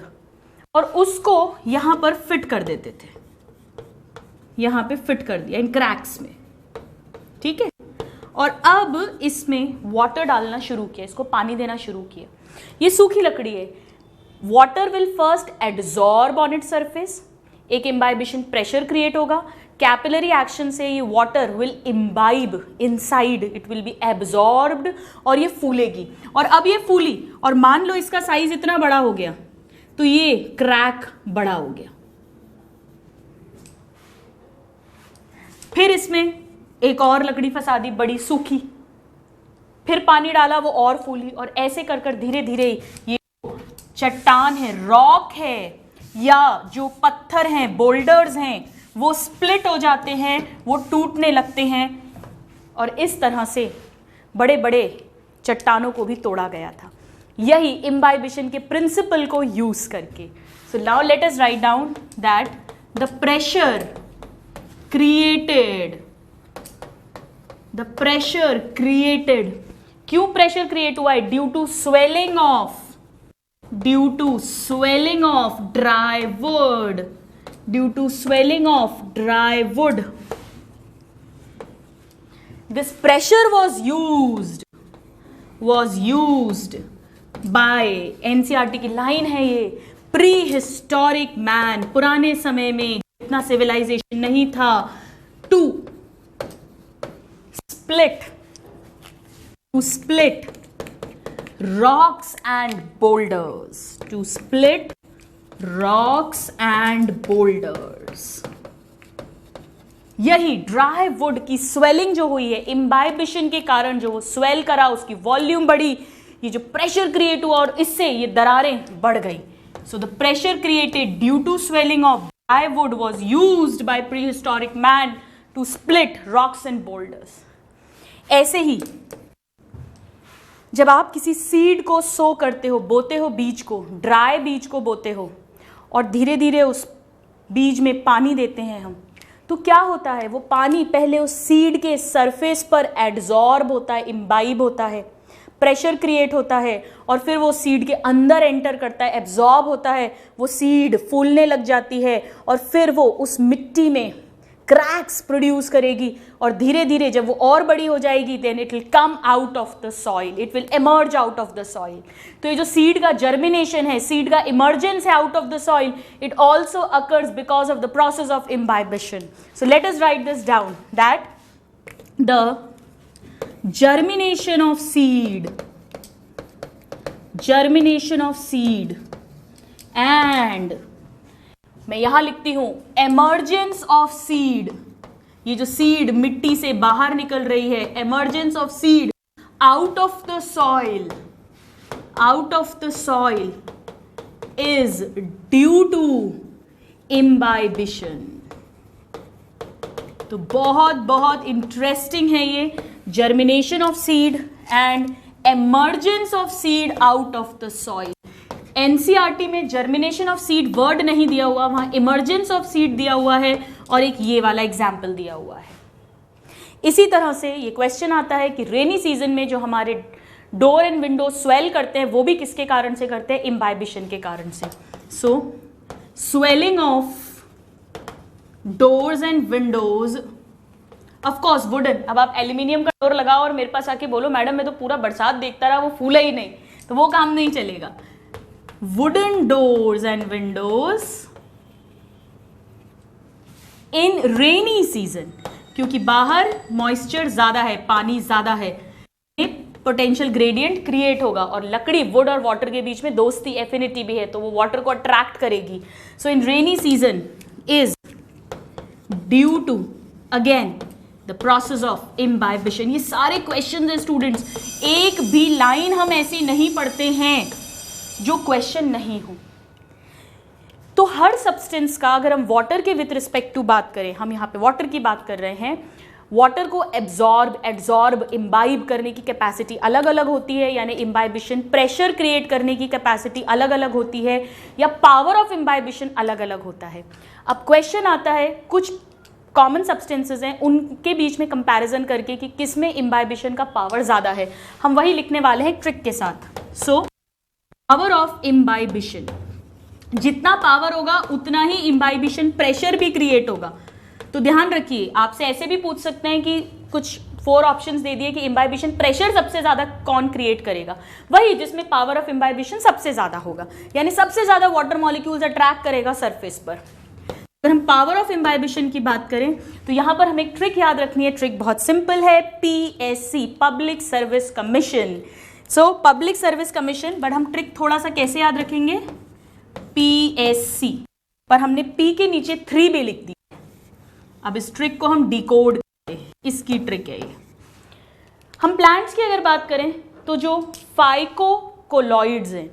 और उसको यहाँ पर फिट कर देते थे, यहाँ पे फिट कर दिया इन क्रैक्स में, ठीक है। और अब इसमें वाटर डालना शुरू किया, इसको पानी देना शुरू किया। ये सूखी लकड़ी है, water will first adsorb on it surface, एक इम्बाइबिशन प्रेशर क्रिएट होगा, कैपिलरी एक्शन से ये water will imbibe inside, it will be absorbed और ये फूलेगी। और अब ये फूली और मान लो इसका साइज इतना बड़ा हो गया तो ये क्रैक बड़ा हो गया। फिर इसमें एक और लकड़ी फंसा दी बड़ी सूखी, फिर पानी डाला वो और फूली, और ऐसे कर कर धीरे धीरे ये चट्टान है, रॉक है, या जो पत्थर हैं, बोल्डर्स हैं, वो स्प्लिट हो जाते हैं, वो टूटने लगते हैं, और इस तरह से बड़े बड़े चट्टानों को भी तोड़ा गया था, यही इम्बाइबिशन के प्रिंसिपल को यूज करके। So now let us write down that the pressure created, क्यों प्रेशर क्रिएट हुआ है? Due to swelling of dry wood, this pressure was used by, NCERT की लाइन है ये, प्री हिस्टोरिक मैन, पुराने समय में इतना सिविलाइजेशन नहीं था, to split rocks and boulders, यही ड्राई वुड की स्वेलिंग जो हुई है इम्बाइबिशन के कारण, जो वो स्वेल करा, उसकी वॉल्यूम बढ़ी, ये जो प्रेशर क्रिएट हुआ और इससे ये दरारें बढ़ गई। So the pressure created due to swelling of dry wood was used by prehistoric man to split rocks and boulders. ऐसे ही जब आप किसी सीड को सो करते हो, बोते हो बीज को, ड्राई बीज को बोते हो, और धीरे धीरे उस बीज में पानी देते हैं हम, तो क्या होता है, वो पानी पहले उस सीड के सरफेस पर एड्सॉर्ब होता है, इम्बाइब होता है, प्रेशर क्रिएट होता है, और फिर वो सीड के अंदर एंटर करता है, एब्जॉर्ब होता है, वो सीड फूलने लग जाती है, और फिर वो उस मिट्टी में क्रैक्स प्रोड्यूस करेगी और धीरे धीरे जब वो और बड़ी हो जाएगी then it will come out of the soil, it will emerge out of the soil. तो ये जो सीड का जर्मिनेशन है, सीड का इमर्जेंस है out of the soil, it also occurs because of the process of imbibition. So let us right this down that the germination of seed and मैं यहां लिखती हूं emergence of seed, ये जो seed मिट्टी से बाहर निकल रही है, emergence of seed out of the soil is due to imbibition। तो बहुत बहुत इंटरेस्टिंग है ये germination of seed and emergence of seed out of the soil। NCERT में जर्मिनेशन ऑफ सीड वर्ड नहीं दिया हुआ, वहां इमर्जेंस ऑफ सीड दिया हुआ है और एक ये वाला एग्जाम्पल दिया हुआ है। इसी तरह से ये क्वेश्चन आता है कि रेनी सीजन में जो हमारे डोर एंड विंडो स्वेल करते हैं वो भी किसके कारण से करते हैं? इम्बाइबिशन के कारण से। So swelling of doors and windows, of course wooden. अब आप एल्यूमिनियम का डोर लगाओ और मेरे पास आके बोलो मैडम मैं तो पूरा बरसात देखता रहा वो फूला ही नहीं, तो वो काम नहीं चलेगा। Wooden doors and Windows in rainy season, क्योंकि बाहर मॉइस्चर ज्यादा है, पानी ज्यादा है, पोटेंशियल ग्रेडियंट क्रिएट होगा और लकड़ी वुड और वाटर के बीच में दोस्ती एफिनिटी भी है तो वो वाटर को अट्रैक्ट करेगी। So in rainy season is due to again the process of imbibition. ये सारे क्वेश्चन है स्टूडेंट्स, एक भी लाइन हम ऐसी नहीं पढ़ते हैं जो क्वेश्चन नहीं हो। तो हर सब्सटेंस का, अगर हम वाटर के विथ रिस्पेक्ट टू बात करें, हम यहाँ पे वाटर की बात कर रहे हैं, वाटर को एब्जॉर्ब इम्बाइब करने की कैपेसिटी अलग अलग होती है, यानी इम्बाइबिशन प्रेशर क्रिएट करने की कैपेसिटी अलग अलग होती है या पावर ऑफ इम्बाइबिशन अलग अलग होता है। अब क्वेश्चन आता है कुछ कॉमन सब्सटेंसेस हैं उनके बीच में कंपैरिजन करके कि किस में इम्बाइबिशन का पावर ज़्यादा है, हम वही लिखने वाले हैं ट्रिक के साथ। सो पावर ऑफ इम्बाइबिशन, जितना पावर होगा उतना ही इम्बाइबिशन प्रेशर भी क्रिएट होगा। तो ध्यान रखिए, आपसे ऐसे भी पूछ सकते हैं कि कुछ 4 ऑप्शंस दे दिए कि इम्बाइबिशन प्रेशर सबसे ज़्यादा कौन क्रिएट करेगा, वही जिसमें पावर ऑफ इम्बाइबिशन सबसे ज़्यादा होगा, यानी सबसे ज़्यादा वाटर मॉलिक्यूल्स अट्रैक्ट करेगा सरफेस पर। अगर हम पावर ऑफ इम्बाइबिशन की बात करें तो यहाँ पर हमें एक ट्रिक याद रखनी है। ट्रिक बहुत सिंपल है, PSC public service commission. So public service commission, but हम ट्रिक थोड़ा सा कैसे याद रखेंगे, PSC पर हमने P के नीचे 3 भी लिख दी। अब इस ट्रिक को हम डिकोड करते हैं, इसकी ट्रिक है ये। हम प्लांट्स की अगर बात करें तो जो फाइकोकोलॉइड्स हैं,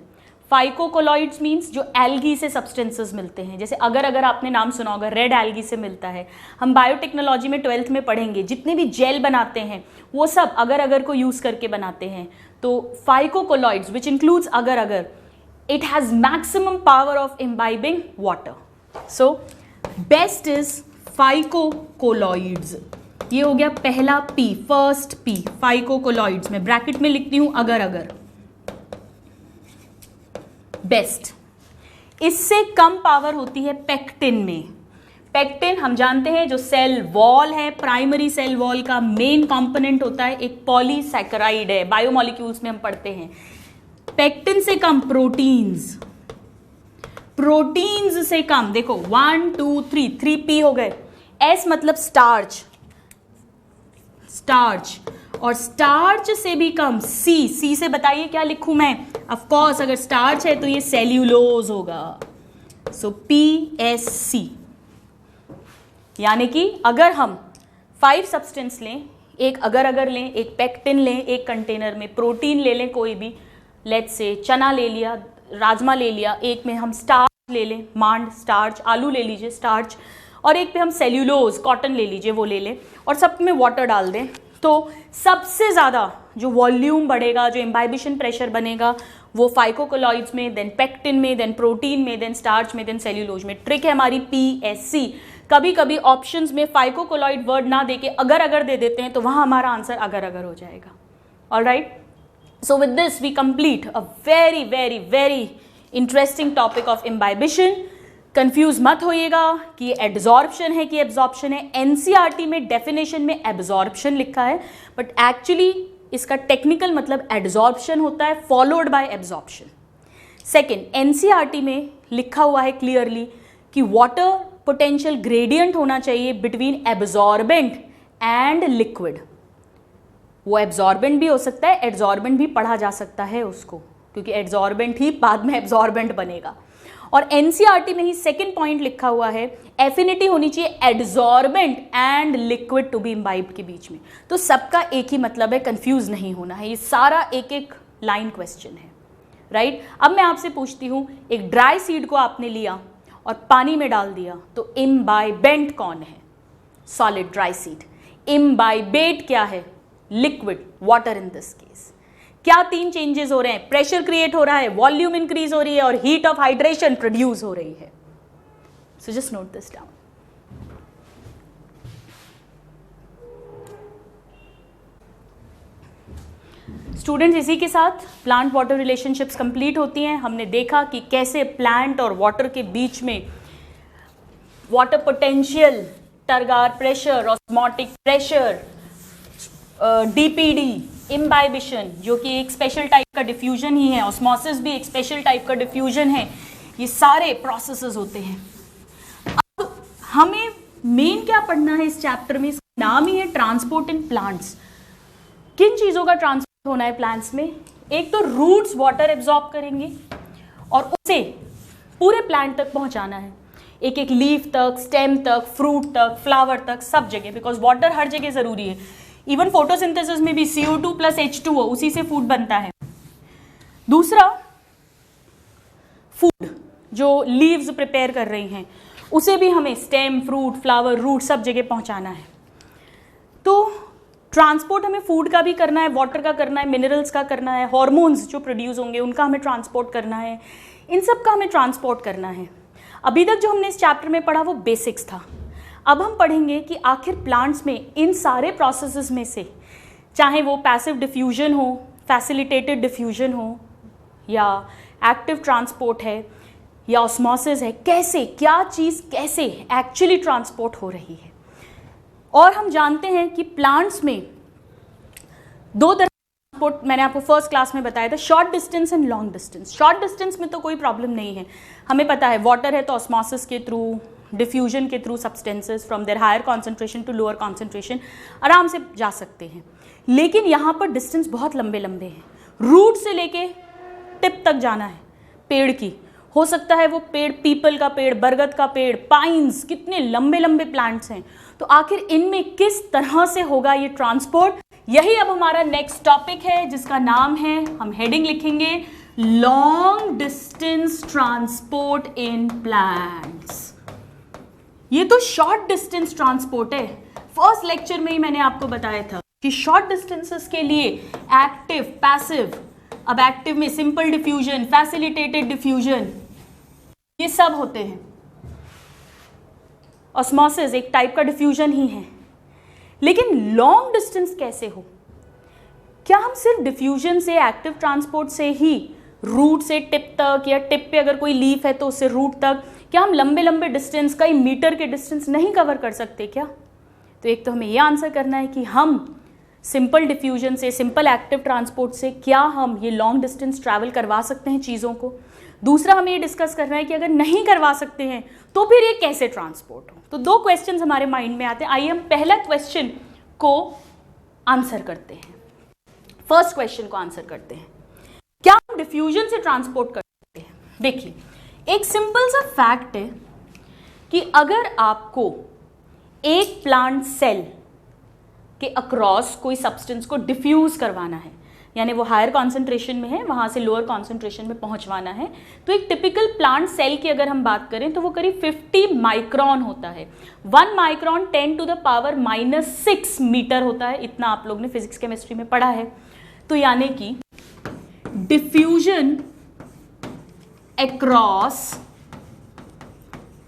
फाइकोकोलॉइड्स मीन्स जो एल्गी से सब्सटेंसेस मिलते हैं, जैसे अगर आपने नाम सुना होगा रेड एल्गी से मिलता है। हम बायोटेक्नोलॉजी में 12th में पढ़ेंगे, जितने भी जेल बनाते हैं वो सब अगर को यूज करके बनाते हैं। तो phycocolloids which includes agar it has maximum power of imbibing water. So best is phycocolloids. ये हो गया पहला P, फर्स्ट P फाइकोकोलॉइड्स में ब्रैकेट में लिखती हूं अगर। बेस्ट। इससे कम पावर होती है पेक्टिन में। पेक्टिन हम जानते हैं जो सेल वॉल है, प्राइमरी सेल वॉल का मेन कंपोनेंट होता है, एक पॉलीसैकेराइड है, बायोमॉलिक्यूल्स में हम पढ़ते हैं। पेक्टिन से कम प्रोटीन्स, प्रोटीन्स से कम, देखो 1 2 3 P हो गए। S मतलब स्टार्च, और स्टार्च से भी कम C से बताइए क्या लिखूं मैं? ऑफ कोर्स अगर स्टार्च है तो ये सेल्यूलोज होगा। सो PSC, यानी कि अगर हम 5 सब्सटेंस लें, एक अगर लें, एक पेक्टिन लें, एक कंटेनर में प्रोटीन ले लें कोई भी, लेट्स से चना ले लिया, राजमा ले लिया, एक में हम स्टार्च ले लें, मांड स्टार्च, आलू ले लीजिए स्टार्च, और एक पे हम सेल्यूलोज कॉटन ले लीजिए वो ले लें, और सब में वाटर डाल दें, तो सबसे ज़्यादा जो वॉल्यूम बढ़ेगा, जो इम्बाइबिशन प्रेशर बनेगा वो फाइकोकोलॉइड्स में, देन पेक्टिन में, देन प्रोटीन में, देन स्टार्च में, देन सेल्यूलोज में। ट्रिक है हमारी PSC। कभी कभी ऑप्शंस में फाइकोकोलॉइड वर्ड ना देके अगर दे देते हैं तो वहाँ हमारा आंसर अगर हो जाएगा। Alright, so with this we complete a very very very interesting topic of imbibition. Confuse मत होइएगा कि ये एब्जॉर्प्शन है कि एब्जॉर्प्शन है। एनसीईआरटी में डेफिनेशन में एब्जॉर्प्शन लिखा है, बट एक्चुअली इसका टेक्निकल मतलब एब्जॉर्प्शन होता है followed by absorption. Second, NCERT में लिखा हुआ है क्लियरली कि वाटर पोटेंशियल ग्रेडियंट होना चाहिए बिटवीन एब्जॉर्बेंट एंड लिक्विड। वो एब्जॉर्बेंट भी हो सकता है, एड्जॉर्बेंट भी पढ़ा जा सकता है उसको, क्योंकि एड्जॉर्बेंट ही बाद में एब्जॉर्बेंट बनेगा। और एनसीईआरटी में ही सेकंड पॉइंट लिखा हुआ है एफिनिटी होनी चाहिए adsorbent and liquid to be imbibed के बीच में। तो सबका एक ही मतलब है, कंफ्यूज नहीं होना है। ये सारा एक एक लाइन क्वेश्चन है, राइट। अब मैं आपसे पूछती हूँ, एक ड्राई सीड को आपने लिया और पानी में डाल दिया, तो इम्बाइबेंट कौन है? Solid dry seed. इम्बाइबेट क्या है? Liquid water in this case. क्या तीन चेंजेस हो रहे हैं? प्रेशर क्रिएट हो रहा है, वॉल्यूम इंक्रीज हो रही है और हीट ऑफ हाइड्रेशन प्रोड्यूस हो रही है। So just note this down. Students, इसी के साथ प्लांट वाटर रिलेशनशिप्स कंप्लीट होती हैं। हमने देखा कि कैसे प्लांट और वाटर के बीच में water potential, turgor pressure, osmotic pressure, DPD, imbibition जो कि एक स्पेशल टाइप का डिफ्यूजन ही है, ऑस्मोसिस भी एक स्पेशल टाइप का डिफ्यूजन है, ये सारे प्रोसेसेस होते हैं। अब हमें मेन क्या पढ़ना है इस चैप्टर में? इसका नाम ही है ट्रांसपोर्ट इन प्लांट्स। किन चीज़ों का ट्रांसपोर्ट होना है प्लांट्स में? एक तो रूट्स वाटर एब्जॉर्ब करेंगे और उसे पूरे प्लांट तक पहुंचाना है, एक एक लीफ तक, स्टेम तक, फ्रूट तक, फ्लावर तक, सब जगह, बिकॉज वाटर हर जगह ज़रूरी है। इवन फोटोसिंथेसिस में भी CO2 प्लस H2O, उसी से फूड बनता है। दूसरा, फूड जो लीव्स प्रिपेयर कर रही हैं उसे भी हमें स्टेम, फ्रूट, फ्लावर, रूट सब जगह पहुंचाना है। तो ट्रांसपोर्ट हमें फूड का भी करना है, वाटर का करना है, मिनरल्स का करना है, हार्मोन्स जो प्रोड्यूस होंगे उनका हमें ट्रांसपोर्ट करना है, इन सब का हमें ट्रांसपोर्ट करना है। अभी तक जो हमने इस चैप्टर में पढ़ा वो बेसिक्स था। अब हम पढ़ेंगे कि आखिर प्लांट्स में इन सारे प्रोसेसेस में से, चाहे वो पैसिव डिफ्यूजन हो, फैसिलिटेटेड डिफ्यूजन हो, या एक्टिव ट्रांसपोर्ट है, या ऑस्मोसिस है, कैसे क्या चीज़ कैसे एक्चुअली ट्रांसपोर्ट हो रही है। और हम जानते हैं कि प्लांट्स में दो तरह का ट्रांसपोर्ट मैंने आपको फर्स्ट क्लास में बताया था, short distance and long distance. Short distance में तो कोई प्रॉब्लम नहीं है, हमें पता है वाटर है तो ऑस्मोसिस के थ्रू, डिफ्यूजन के through substances from their higher concentration to lower concentration आराम से जा सकते हैं। लेकिन यहाँ पर डिस्टेंस बहुत लंबे लंबे हैं, रूट से लेके टिप तक जाना है पेड़ की। हो सकता है वो पेड़ पीपल का पेड़, बरगद का पेड़, पाइन्स, कितने लंबे लंबे प्लांट्स हैं। तो आखिर इनमें किस तरह से होगा ये ट्रांसपोर्ट, यही अब हमारा नेक्स्ट टॉपिक है, जिसका नाम है, हम हेडिंग लिखेंगे, long distance transport in plants. ये तो शॉर्ट डिस्टेंस ट्रांसपोर्ट है। फर्स्ट लेक्चर में ही मैंने आपको बताया था कि शॉर्ट डिस्टेंसेस के लिए एक्टिव, पैसिव, अब एक्टिव में सिंपल डिफ्यूजन, फैसिलिटेटेड डिफ्यूजन, ये सब होते हैं। ऑस्मोसिस एक टाइप का डिफ्यूजन ही है। लेकिन लॉन्ग डिस्टेंस कैसे हो? क्या हम सिर्फ डिफ्यूजन से, एक्टिव ट्रांसपोर्ट से ही रूट से टिप तक, या टिप पे अगर कोई लीफ है तो उससे रूट तक, क्या हम लंबे लंबे डिस्टेंस, कई मीटर के डिस्टेंस नहीं कवर कर सकते क्या? तो एक तो हमें ये आंसर करना है कि हम सिंपल डिफ्यूजन से, सिंपल एक्टिव ट्रांसपोर्ट से क्या हम ये लॉन्ग डिस्टेंस ट्रैवल करवा सकते हैं चीज़ों को। दूसरा, हमें ये डिस्कस करना है कि अगर नहीं करवा सकते हैं तो फिर ये कैसे ट्रांसपोर्ट हो। तो दो क्वेश्चन हमारे माइंड में आते हैं। आइए हम पहला क्वेश्चन को आंसर करते हैं, फर्स्ट क्वेश्चन को आंसर करते हैं, क्या हम डिफ्यूजन से ट्रांसपोर्ट कर सकते हैं? देखिए, एक सिंपल सा फैक्ट है कि अगर आपको एक प्लांट सेल के अक्रॉस कोई सब्सटेंस को डिफ्यूज करवाना है, यानी वो हायर कॉन्सेंट्रेशन में है वहाँ से लोअर कॉन्सेंट्रेशन में पहुँचवाना है, तो एक टिपिकल प्लांट सेल की अगर हम बात करें तो वो करीब 50 माइक्रोन होता है। 1 माइक्रोन 10⁻⁻6 मीटर होता है। इतना आप लोग ने फिजिक्स केमिस्ट्री में पढ़ा है। तो यानी कि डिफ्यूजन अक्रॉस,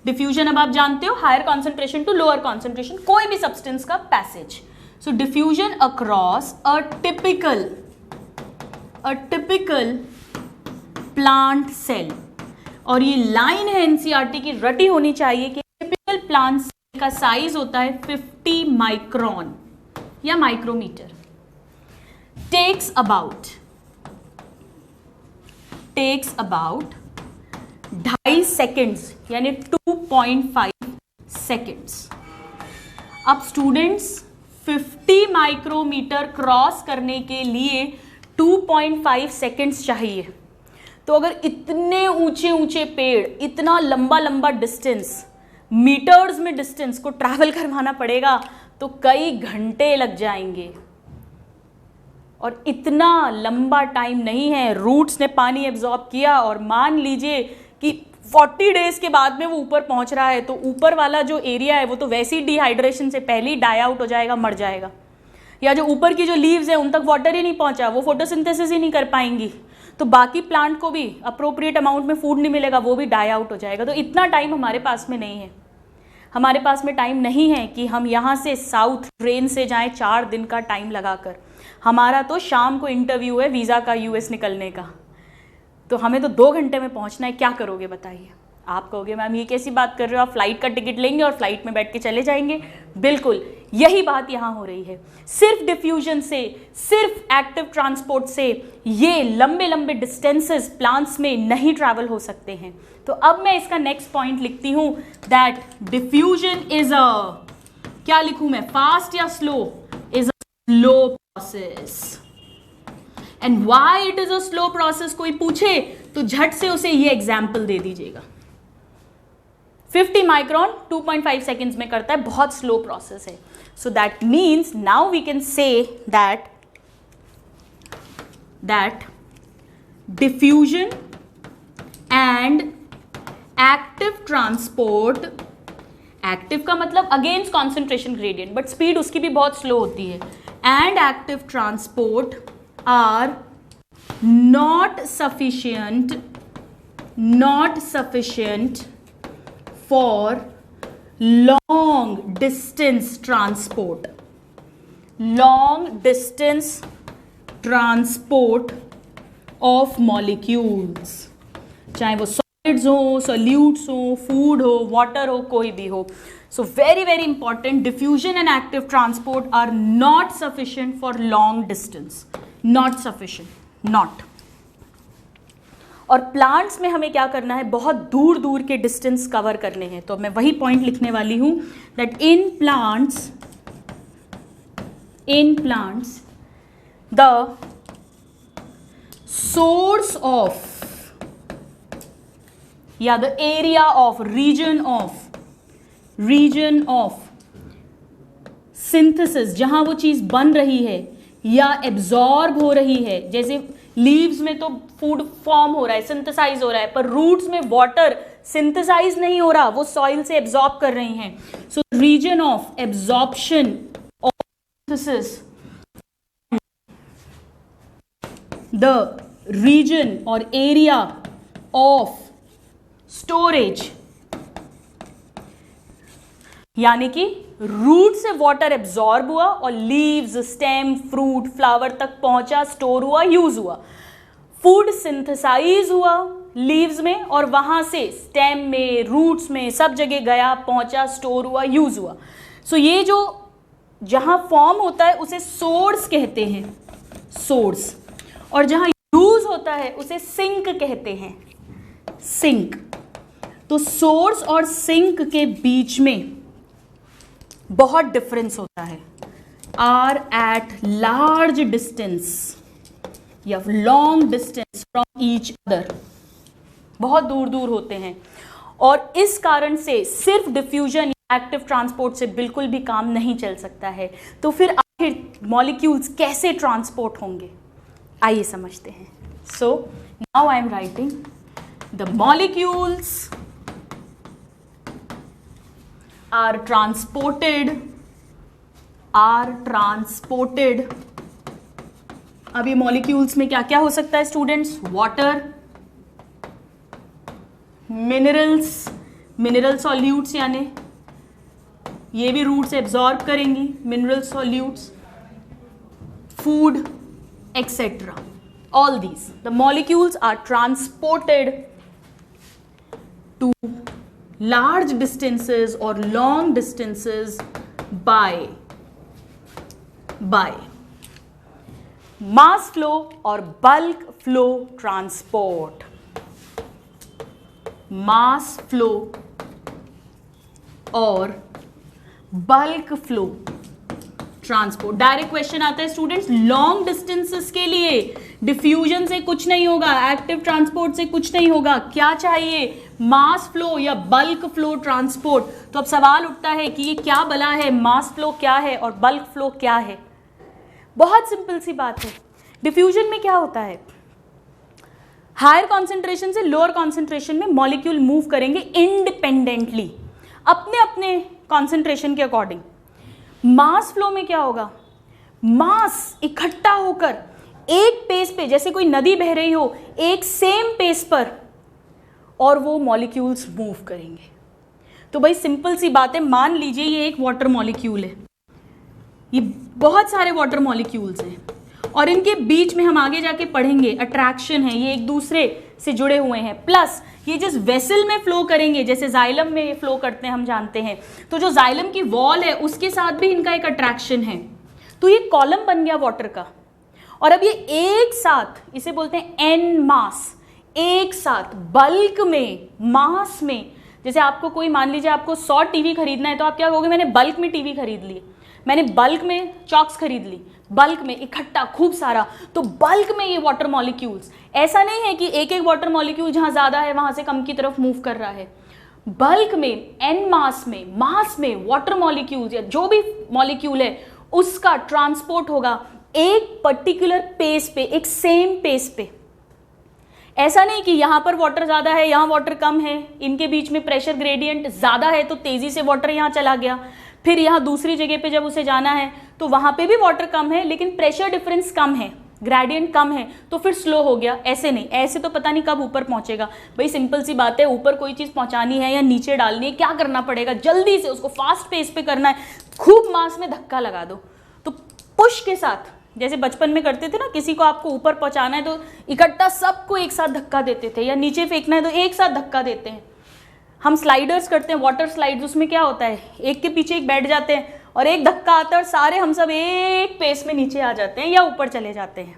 डिफ्यूजन अब आप जानते हो higher concentration to lower concentration, कोई भी सब्सटेंस का passage. So diffusion across a typical plant cell और ये लाइन है एनसीईआरटी की, रटी होनी चाहिए कि टिपिकल प्लांट सेल का साइज होता है 50 माइक्रोन या माइक्रोमीटर, टेक्स अबाउट 2.5 सेकेंड्स यानी 2.5 सेकेंड्स। अब स्टूडेंट्स 50 माइक्रोमीटर क्रॉस करने के लिए 2.5 सेकेंड्स चाहिए। तो अगर इतने ऊंचे ऊंचे पेड़, इतना लंबा लंबा डिस्टेंस, मीटर्स में डिस्टेंस को ट्रैवल करवाना पड़ेगा तो कई घंटे लग जाएंगे, और इतना लंबा टाइम नहीं है। रूट्स ने पानी एब्जॉर्ब किया और मान लीजिए कि 40 डेज के बाद में वो ऊपर पहुंच रहा है, तो ऊपर वाला जो एरिया है वो तो वैसे ही डिहाइड्रेशन से पहले ही डाई आउट हो जाएगा, मर जाएगा। या जो ऊपर की जो लीव्स है उन तक वाटर ही नहीं पहुंचा, वो फोटोसिंथेसिस ही नहीं कर पाएंगी, तो बाकी प्लांट को भी अप्रोप्रिएट अमाउंट में फूड नहीं मिलेगा, वो भी डाई आउट हो जाएगा। तो इतना टाइम हमारे पास में नहीं है। हमारे पास में टाइम नहीं है कि हम यहाँ से साउथ ट्रेन से जाएं 4 दिन का टाइम लगाकर। हमारा तो शाम को इंटरव्यू है वीज़ा का यूएस निकलने का, तो हमें तो 2 घंटे में पहुँचना है। क्या करोगे बताइए? आप कहोगे मैम ये कैसी बात कर रहे हो, आप फ्लाइट का टिकट लेंगे और फ्लाइट में बैठ के चले जाएंगे। बिल्कुल यही बात यहाँ हो रही है। सिर्फ डिफ्यूजन से, सिर्फ एक्टिव ट्रांसपोर्ट से ये लंबे लंबे डिस्टेंसेस प्लांट्स में नहीं ट्रैवल हो सकते हैं। तो अब मैं इसका नेक्स्ट पॉइंट लिखती हूँ दैट डिफ्यूजन इज अ, क्या लिखूं मैं, फास्ट या slow? Is a slow process. And why it is a slow process कोई पूछे तो झट से उसे ये एग्जाम्पल दे दीजिएगा। 50 माइक्रोन 2.5 सेकेंड्स में करता है, बहुत स्लो प्रोसेस है। So that means now we can say that diffusion and active transport, active का मतलब against concentration gradient, but speed उसकी भी बहुत स्लो होती है, and active transport are not sufficient for long distance transport of molecules, चाहे वो solids हो, सॉल्यूट्स हो, फूड हो, वाटर हो, कोई भी हो। So very very important, diffusion and active transport are not sufficient for long distance, not sufficient, not। और प्लांट्स में हमें क्या करना है, बहुत दूर दूर के डिस्टेंस कवर करने हैं। तो मैं वही पॉइंट लिखने वाली हूं that in plants the source of या the area of region of synthesis, जहां वो चीज बन रही है या एब्जॉर्ब हो रही है, जैसे लीव्स में तो फूड फॉर्म हो रहा है, सिंथेसाइज हो रहा है, पर रूट्स में वाटर सिंथेसाइज नहीं हो रहा, वो सॉइल से एब्जॉर्ब कर रही हैं। So region of absorption of synthesis, the region और एरिया ऑफ स्टोरेज, यानी कि रूट से वाटर एब्जॉर्ब हुआ और लीव्स, स्टेम, फ्रूट, फ्लावर तक पहुंचा, स्टोर हुआ, यूज हुआ। फूड सिंथेसाइज हुआ लीव्स में और वहां से स्टेम में, रूट्स में, सब जगह गया, पहुंचा, स्टोर हुआ, यूज हुआ। सो ये जो जहां फॉर्म होता है उसे सोर्स कहते हैं, सोर्स, और जहां यूज होता है उसे सिंक कहते हैं, सिंक। तो सोर्स और सिंक के बीच में बहुत डिफरेंस होता है। आर एट लार्ज डिस्टेंस या long distance from each other, बहुत दूर दूर होते हैं, और इस कारण से सिर्फ डिफ्यूजन या एक्टिव ट्रांसपोर्ट से बिल्कुल भी काम नहीं चल सकता है। तो फिर आखिर मॉलिक्यूल्स कैसे ट्रांसपोर्ट होंगे, आइए समझते हैं। So now I am writing the molecules are transported अब ये मॉलिक्यूल्स में क्या क्या हो सकता है स्टूडेंट्स? वाटर, मिनरल सॉल्यूट्स, यानी ये भी रूट से एब्जॉर्ब करेंगी mineral solutes, food etcetera. All these the molecules are transported to large distances or long distances by mass flow or bulk flow transport. Mass flow और bulk flow transport. Direct question आता है students long distances के लिए diffusion से कुछ नहीं होगा, active transport से कुछ नहीं होगा, क्या चाहिए, मास फ्लो या बल्क फ्लो ट्रांसपोर्ट. तो अब सवाल उठता है कि ये क्या बला है, मास फ्लो क्या है और बल्क फ्लो क्या है. बहुत सिंपल सी बात है. डिफ्यूजन में क्या होता है, हायर कॉन्सेंट्रेशन से लोअर कॉन्सेंट्रेशन में मॉलिक्यूल मूव करेंगे इंडिपेंडेंटली अपने अपने कॉन्सेंट्रेशन के अकॉर्डिंग. मास फ्लो में क्या होगा, मास इकट्ठा होकर एक पेस पे, जैसे कोई नदी बह रही हो, एक सेम पेस पर, और वो मॉलिक्यूल्स मूव करेंगे. तो भाई सिंपल सी बात है, मान लीजिए ये एक वाटर मॉलिक्यूल है, ये बहुत सारे वाटर मॉलिक्यूल्स हैं और इनके बीच में हम आगे जाके पढ़ेंगे अट्रैक्शन है, ये एक दूसरे से जुड़े हुए हैं. प्लस ये जिस वेसल में फ्लो करेंगे, जैसे जाइलम में ये फ्लो करते हैं हम जानते हैं, तो जो जाइलम की वॉल है उसके साथ भी इनका एक अट्रैक्शन है. तो ये कॉलम बन गया वाटर का. और अब ये एक साथ, इसे बोलते हैं एन मास, एक साथ बल्क में, मास में. जैसे आपको कोई, मान लीजिए आपको 100 टीवी खरीदना है, तो आप क्या कहोगे, मैंने बल्क में टीवी खरीद ली, मैंने बल्क में चॉक्स खरीद ली, बल्क में इकट्ठा खूब सारा. तो बल्क में ये वाटर मॉलिक्यूल्स, ऐसा नहीं है कि एक एक वाटर मॉलिक्यूल जहां ज्यादा है वहां से कम की तरफ मूव कर रहा है. बल्क में, एन मास में, मास में वाटर मॉलिक्यूल्स या जो भी मॉलिक्यूल है उसका ट्रांसपोर्ट होगा एक पर्टिकुलर पेस पे, एक सेम पेस पे. ऐसा नहीं कि यहां पर वाटर ज्यादा है, यहां वाटर कम है, इनके बीच में प्रेशर ग्रेडियंट ज्यादा है तो तेजी से वाटर यहां चला गया, फिर यहाँ दूसरी जगह पे जब उसे जाना है तो वहां पे भी वाटर कम है लेकिन प्रेशर डिफरेंस कम है, ग्रेडियंट कम है, तो फिर स्लो हो गया. ऐसे नहीं, ऐसे तो पता नहीं कब ऊपर पहुंचेगा. भाई सिंपल सी बात है, ऊपर कोई चीज पहुंचानी है या नीचे डालनी है, क्या करना पड़ेगा, जल्दी से उसको फास्ट पेस पे करना है, खूब मास में धक्का लगा दो. तो पुश के साथ, जैसे बचपन में करते थे ना, किसी को आपको ऊपर पहुंचाना है तो इकट्ठा सबको एक साथ धक्का देते थे, या नीचे फेंकना है तो एक साथ धक्का देते हैं. हम स्लाइडर्स करते हैं, वाटर स्लाइड्स, उसमें क्या होता है, एक के पीछे एक बैठ जाते हैं और एक धक्का आता है और सारे हम सब एक पेस में नीचे आ जाते हैं या ऊपर चले जाते हैं.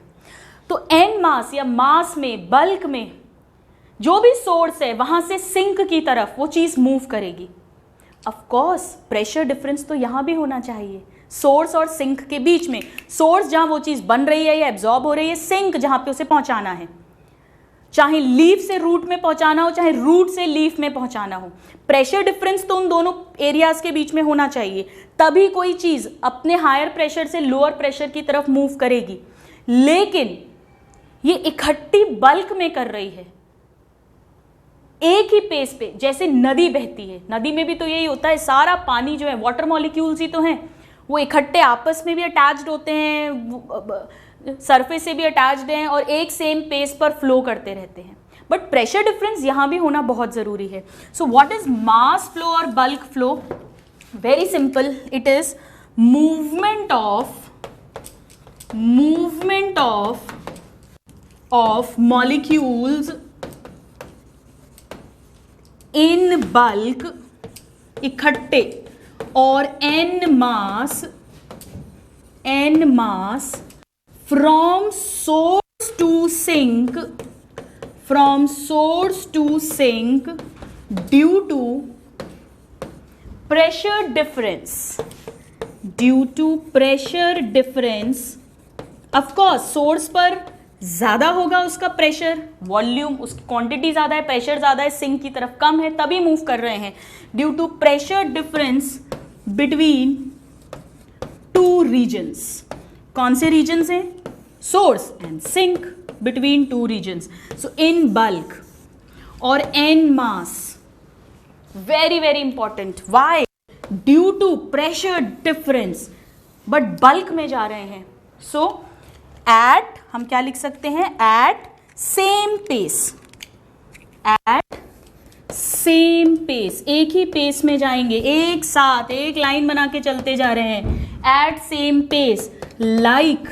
तो एन मास या मास में, बल्क में जो भी सोर्स है वहां से सिंक की तरफ वो चीज मूव करेगी. ऑफ कोर्स प्रेशर डिफरेंस तो यहां भी होना चाहिए सोर्स और सिंक के बीच में. सोर्स जहां वो चीज बन रही है या एब्जॉर्ब हो रही है, सिंक जहां पे उसे पहुंचाना है, चाहे लीफ से रूट में पहुंचाना हो, चाहे रूट से लीफ में पहुंचाना हो. प्रेशर डिफरेंस तो उन दोनों एरियाज के बीच में होना चाहिए, तभी कोई चीज अपने हायर प्रेशर से लोअर प्रेशर की तरफ मूव करेगी. लेकिन ये इकट्ठी बल्क में कर रही है एक ही पेस पे. जैसे नदी बहती है, नदी में भी तो यही होता है, सारा पानी जो है वाटर मॉलिक्यूल्स ही तो हैं, वो इकट्ठे आपस में भी अटैच्ड होते हैं, सरफेस से भी अटैच्ड हैं और एक सेम पेस पर फ्लो करते रहते हैं. बट प्रेशर डिफरेंस यहां भी होना बहुत जरूरी है. So what is mass flow और bulk flow? Very simple, it is movement of molecules in bulk, इकट्ठे, और en masse from source to sink due to pressure difference. of course source पर ज्यादा होगा उसका प्रेशर, वॉल्यूम, उसकी quantity ज्यादा है, प्रेशर ज्यादा है, सिंक की तरफ कम है, तभी मूव कर रहे हैं. Due to pressure difference between two regions. कौन से रीजन्स हैं? Source and sink, between two regions. So in bulk और en masse, very very important. Why? Due to pressure difference, but bulk में जा रहे हैं. सो एट, हम क्या लिख सकते हैं, एट सेम पेस, एक ही पेस में जाएंगे, एक साथ एक लाइन बना के चलते जा रहे हैं. At same pace, like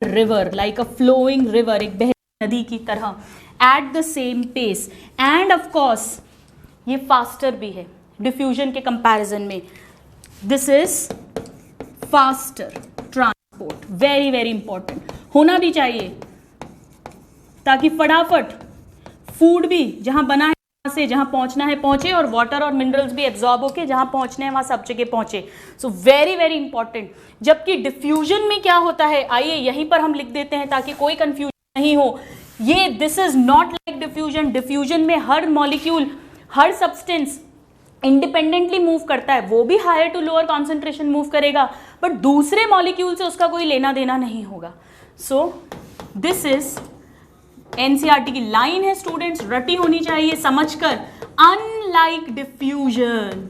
river, like a flowing river, एक बहती नदी की तरह, at the same pace. And of course ये फास्टर भी है डिफ्यूजन के कंपैरिजन में। This is faster transport, very very important होना भी चाहिए, ताकि फटाफट फूड भी जहां बना है वहां से जहां पहुंचना है पहुंचे, और वाटर और मिनरल्स भी एब्जॉर्ब होके जहां पहुंचने हैं वहां सब जगह पहुंचे। So very very important. जबकि डिफ्यूजन में क्या होता है, आइए यहीं पर हम लिख देते हैं ताकि कोई कंफ्यूजन नहीं हो। ये this is not like diffusion. Diffusion में हर मॉलिक्यूल, हर सब्सटेंस इंडिपेंडेंटली मूव करता है, वो भी higher to lower concentration move करेगा, बट दूसरे मॉलिक्यूल से उसका कोई लेना देना नहीं होगा। सो दिस इज एनसीईआरटी की लाइन है स्टूडेंट्स, रटी होनी चाहिए समझकर। अनलाइक डिफ्यूजन,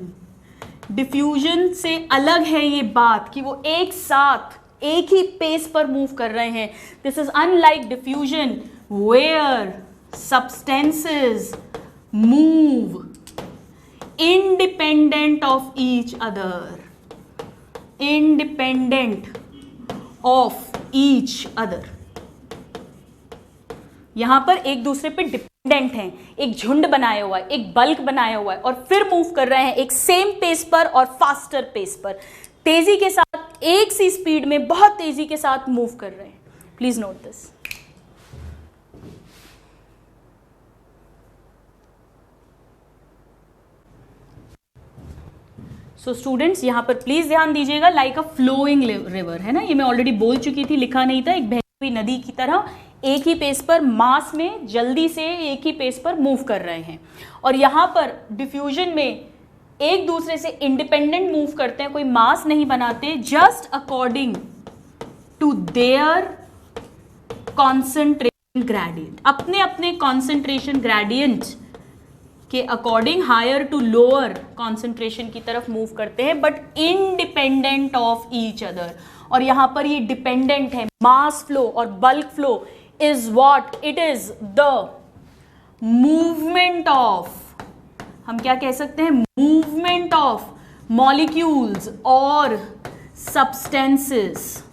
डिफ्यूजन से अलग है ये बात कि वो एक साथ एक ही पेस पर मूव कर रहे हैं। This is unlike diffusion where substances move independent of each other, independent of each other। यहां पर एक दूसरे पे डिपेंडेंट हैं, एक झुंड बनाया हुआ है, एक बल्क बनाया हुआ है, और फिर मूव कर रहे हैं एक सेम पेस पर और फास्टर पेस पर, तेजी के साथ, एक सी स्पीड में बहुत तेजी के साथ मूव कर रहे हैं। Please note this. So students यहाँ पर प्लीज ध्यान दीजिएगा, लाइक अ फ्लोइंग रिवर है ना, ये मैं ऑलरेडी बोल चुकी थी, लिखा नहीं था, एक बहती हुई नदी की तरह एक ही पेस पर मास में जल्दी से एक ही पेस पर मूव कर रहे हैं। और यहाँ पर डिफ्यूजन में एक दूसरे से इंडिपेंडेंट मूव करते हैं, कोई मास नहीं बनाते, just according to their concentration gradient, अपने अपने कॉन्सेंट्रेशन ग्रेडियंट के according higher to lower concentration की तरफ मूव करते हैं, but independent of each other. और यहां पर ये डिपेंडेंट है। मास फ्लो और bulk flow is what it is, the movement of, हम क्या कह सकते हैं, मूवमेंट ऑफ मॉलिक्यूल्स और substances,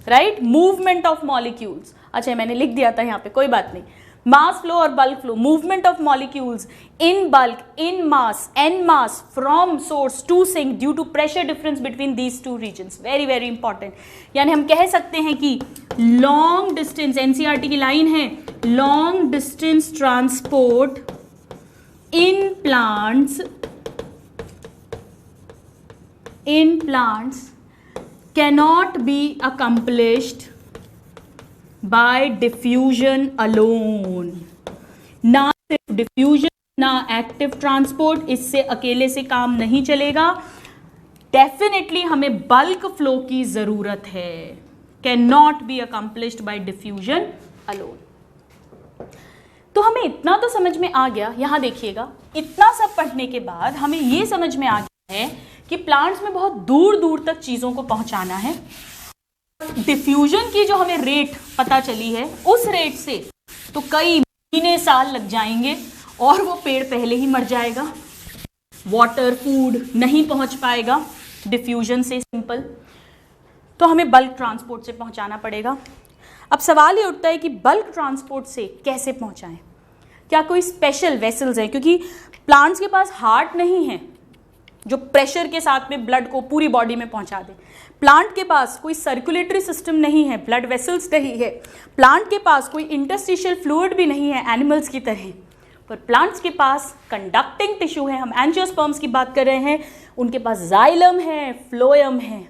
right, movement of molecules. अच्छा मैंने लिख दिया था यहां पे, कोई बात नहीं। मास फ्लो और bulk flow, movement of molecules in bulk, in mass, en masse from source to sink due to pressure difference between these two regions. Very very important. यानी हम कह सकते हैं कि लॉन्ग डिस्टेंस, एनसीईआरटी की line है, long distance transport in plants cannot be accomplished by diffusion alone। ना सिर्फ डिफ्यूजन, ना एक्टिव ट्रांसपोर्ट, इससे अकेले से काम नहीं चलेगा। डेफिनेटली हमें बल्क फ्लो की जरूरत है। Can not be accomplished by diffusion alone. तो हमें इतना तो समझ में आ गया। यहां देखिएगा, इतना सब पढ़ने के बाद हमें यह समझ में आ गया है कि प्लांट्स में बहुत दूर दूर तक चीजों को पहुंचाना है। डिफ्यूजन की जो हमें रेट पता चली है, उस रेट से तो कई महीने साल लग जाएंगे और वो पेड़ पहले ही मर जाएगा, वाटर फूड नहीं पहुंच पाएगा डिफ्यूजन से, सिंपल। तो हमें बल्क ट्रांसपोर्ट से पहुंचाना पड़ेगा। अब सवाल ये उठता है कि बल्क ट्रांसपोर्ट से कैसे पहुंचाएं? क्या कोई स्पेशल वेसल्स हैं? क्योंकि प्लांट्स के पास हार्ट नहीं है जो प्रेशर के साथ में ब्लड को पूरी बॉडी में पहुंचा दे। प्लांट के पास कोई सर्कुलेटरी सिस्टम नहीं है, ब्लड वेसल्स नहीं है। प्लांट के पास कोई इंटरस्टिशियल फ्लूइड भी नहीं है एनिमल्स की तरह। पर प्लांट्स के पास कंडक्टिंग टिश्यू है। हम एंजियोस्पर्म्स की बात कर रहे हैं, उनके पास जाइलम है, फ्लोएम है।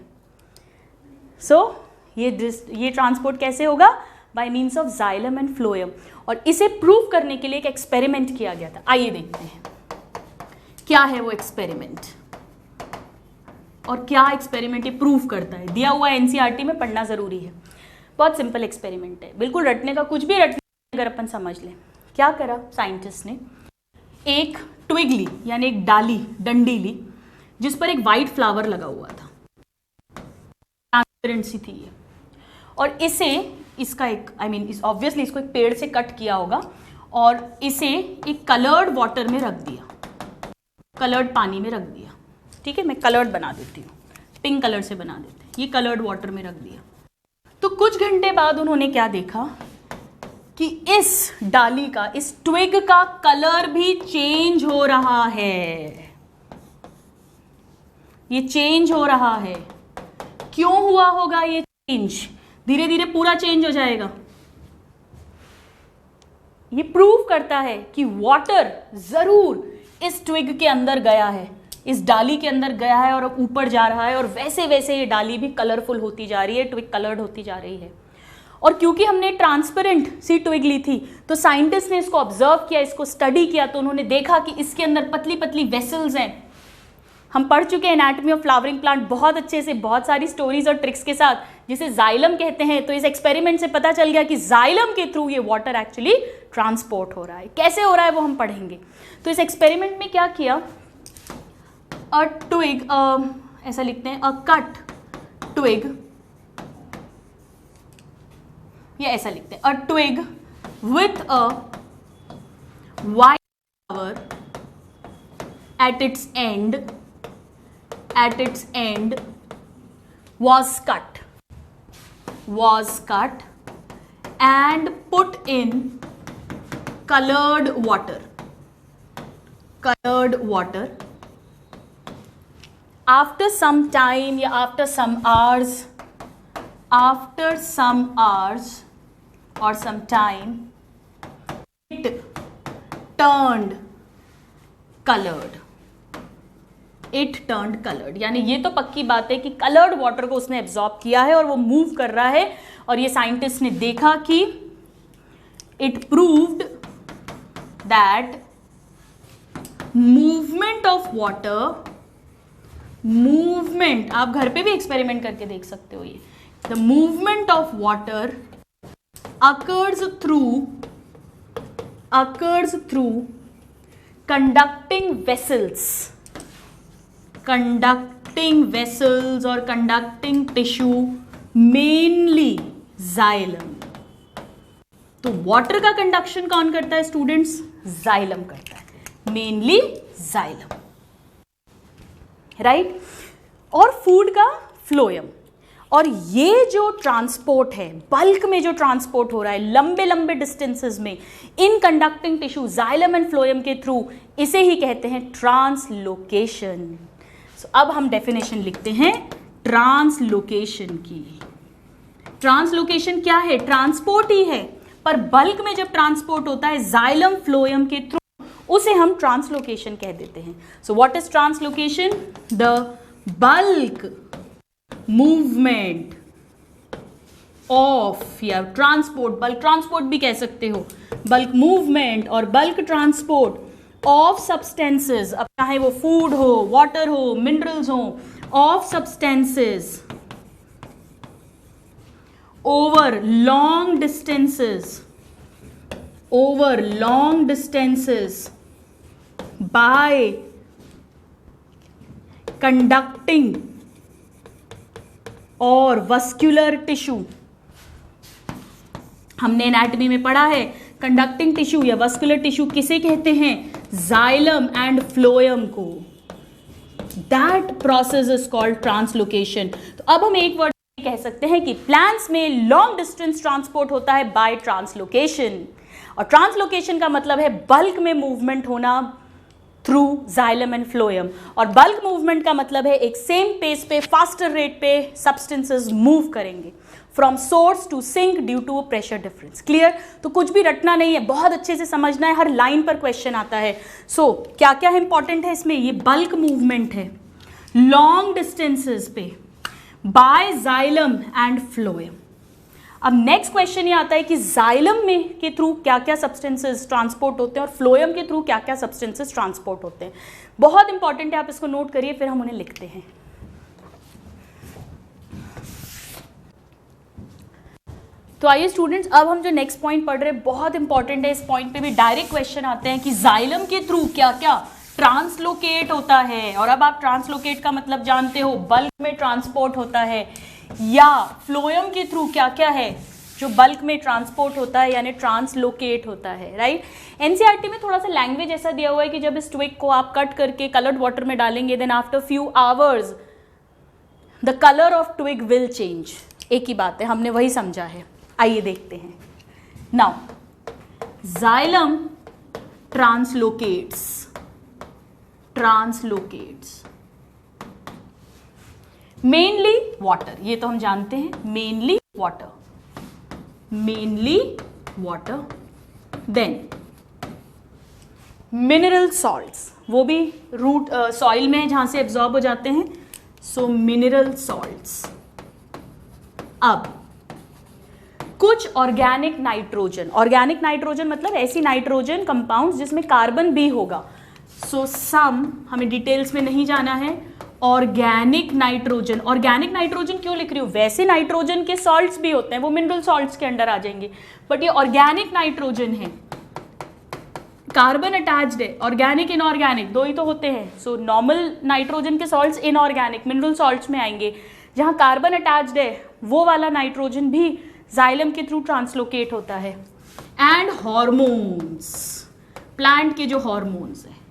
सो ये ट्रांसपोर्ट कैसे होगा? Bye means of xylem and phloem. और इसे प्रूव करने के लिए एक एक्सपेरिमेंट किया गया था। आइए देखते हैं क्या है वो एक्सपेरिमेंट और क्या एक्सपेरिमेंट ये प्रूव करता है। दिया हुआ एनसीईआरटी में पढ़ना जरूरी है। बहुत सिंपल एक्सपेरिमेंट है, बिल्कुल रटने का कुछ भी रटने, अगर अपन समझ लें। क्या करा साइंटिस्ट ने, एक ट्विग ली, यानी एक डाली, डंडी ली, जिस पर एक वाइट फ्लावर लगा हुआ था, ट्रांसपेरेंट सी थी ये, और इसे इसका एक ऑब्वियसली इसको एक पेड़ से कट किया होगा और इसे एक कलर्ड वाटर में रख दिया, कलर्ड पानी में रख दिया। ठीक है, मैं कलर्ड बना देती हूँ, पिंक कलर से बना देते हैं। ये कलर्ड वाटर में रख दिया। तो कुछ घंटे बाद उन्होंने क्या देखा कि इस डाली का, इस ट्विग का कलर भी चेंज हो रहा है। ये चेंज हो रहा है। क्यों हुआ होगा ये चेंज? धीरे धीरे पूरा चेंज हो जाएगा। ये प्रूव करता है कि वाटर जरूर इस ट्विग के अंदर गया है, इस डाली के अंदर गया है और ऊपर जा रहा है, और वैसे वैसे ये डाली भी कलरफुल होती जा रही है, ट्विग कलर्ड होती जा रही है। और क्योंकि हमने ट्रांसपेरेंट सी ट्विग ली थी, तो साइंटिस्ट ने इसको ऑब्जर्व किया, इसको स्टडी किया, तो उन्होंने देखा कि इसके अंदर पतली पतली वेसल्स हैं। हम पढ़ चुके हैं एनाटॉमी ऑफ फ्लावरिंग प्लांट बहुत अच्छे से, बहुत सारी स्टोरीज और ट्रिक्स के साथ, जिसे जाइलम कहते हैं। तो इस एक्सपेरिमेंट से पता चल गया कि जाइलम के थ्रू ये वाटर एक्चुअली ट्रांसपोर्ट हो रहा है। कैसे हो रहा है वो हम पढ़ेंगे। तो इस एक्सपेरिमेंट में क्या किया, अ ट्विग, ऐसा लिखते हैं, अ कट ट्विग, ये ऐसा लिखते हैं, a twig with a white flower at its end was cut and put in colored water. After some time या after some hours or some time, it turned colored. यानी ये तो पक्की बात है कि कलर्ड वाटर को उसने एब्जॉर्ब किया है और वो मूव कर रहा है। और ये साइंटिस्ट ने देखा कि it proved that movement of water, आप घर पे भी एक्सपेरिमेंट करके देख सकते हो। ये the movement of water occurs through conducting vessels or conducting tissue, mainly xylem. तो वाटर का कंडक्शन कौन करता है स्टूडेंट्स? जाइलम करता है, मेनली जाइलम, राइट। और फूड का फ्लोएम। और ये जो ट्रांसपोर्ट है, बल्क में जो ट्रांसपोर्ट हो रहा है लंबे लंबे डिस्टेंसेस में in conducting tissue xylem and phloem के थ्रू, इसे ही कहते हैं ट्रांसलोकेशन। अब हम डेफिनेशन लिखते हैं ट्रांसलोकेशन की। ट्रांसलोकेशन क्या है? ट्रांसपोर्ट ही है, पर बल्क में जब ट्रांसपोर्ट होता है जाइलम फ्लोएम के थ्रू, उसे हम ट्रांसलोकेशन कह देते हैं। सो what is translocation? The bulk movement of, या ट्रांसपोर्ट, बल्क ट्रांसपोर्ट भी कह सकते हो, बल्क मूवमेंट और बल्क ट्रांसपोर्ट ऑफ सब्सटेंसेस, अब चाहे वो फूड हो, वाटर हो, मिनरल्स हो, of substances over long distances bye conducting और वस्कुलर टिश्यू। हमने एनाटॉमी में पढ़ा है कंडक्टिंग टिश्यू या वस्कुलर टिश्यू किसे कहते हैं? जाइलम एंड फ्लोएम को। That process is called translocation. तो अब हम एक वर्ड कह सकते हैं कि प्लांट्स में लॉन्ग डिस्टेंस ट्रांसपोर्ट होता है बाय ट्रांसलोकेशन। और ट्रांसलोकेशन का मतलब है बल्क में मूवमेंट होना थ्रू जाइलम एंड फ्लोएम। और बल्क मूवमेंट का मतलब है एक सेम पेस पे, फास्टर रेट पे सब्सटेंसेस मूव करेंगे from source to sink due to pressure difference. Clear? तो कुछ भी रटना नहीं है, बहुत अच्छे से समझना है, हर लाइन पर क्वेश्चन आता है। सो क्या क्या इंपॉर्टेंट है इसमें? ये बल्क मूवमेंट है लॉन्ग डिस्टेंसेस पे बाय जाइलम एंड फ्लोएम। अब नेक्स्ट क्वेश्चन ये आता है कि जाइलम में के थ्रू क्या क्या सब्सटेंसेस ट्रांसपोर्ट होते हैं और फ्लोएम के थ्रू क्या क्या सब्सटेंसेस ट्रांसपोर्ट होते हैं। बहुत इंपॉर्टेंट है, आप इसको नोट करिए, फिर हम उन्हें लिखते हैं। तो आइए स्टूडेंट्स, अब हम जो नेक्स्ट पॉइंट पढ़ रहे हैं बहुत इंपॉर्टेंट है। इस पॉइंट पे भी डायरेक्ट क्वेश्चन आते हैं कि जाइलम के थ्रू क्या क्या ट्रांसलोकेट होता है। और अब आप ट्रांसलोकेट का मतलब जानते हो, बल्क में ट्रांसपोर्ट होता है, या फ्लोएम के थ्रू क्या क्या है जो बल्क में ट्रांसपोर्ट होता है यानी ट्रांसलोकेट होता है, राइट। एनसीईआरटी में थोड़ा सा लैंग्वेज ऐसा दिया हुआ है कि जब इस ट्विग को आप कट करके कलर्ड वाटर में डालेंगे, then after few hours the colour of twig will change. एक ही बात है, हमने वही समझा है। आइए देखते हैं। Now xylem translocates mainly water, ये तो हम जानते हैं, mainly water. Then mineral salts, वो भी रूट सॉइल में जहां से एब्जॉर्ब हो जाते हैं, सो मिनरल सॉल्ट्स। अब कुछ ऑर्गेनिक नाइट्रोजन मतलब ऐसी नाइट्रोजन कंपाउंड्स जिसमें कार्बन भी होगा। सो सम, हमें डिटेल्स में नहीं जाना है। ऑर्गेनिक नाइट्रोजन क्यों लिख रही हूं? वैसे नाइट्रोजन के सॉल्ट्स भी होते हैं, वो मिनरल सॉल्ट्स के अंडर आ जाएंगे, बट ये ऑर्गेनिक नाइट्रोजन है, कार्बन अटैच्ड है। ऑर्गेनिक इनऑर्गेनिक दो ही तो होते हैं। सो नॉर्मल नाइट्रोजन के सॉल्ट्स इनऑर्गेनिक मिनरल सॉल्ट्स में आएंगे। जहां कार्बन अटैच्ड है वो वाला नाइट्रोजन भी जाइलम के थ्रू ट्रांसलोकेट होता है। एंड हॉर्मोन्स, प्लांट के जो हॉर्मोन्स हैं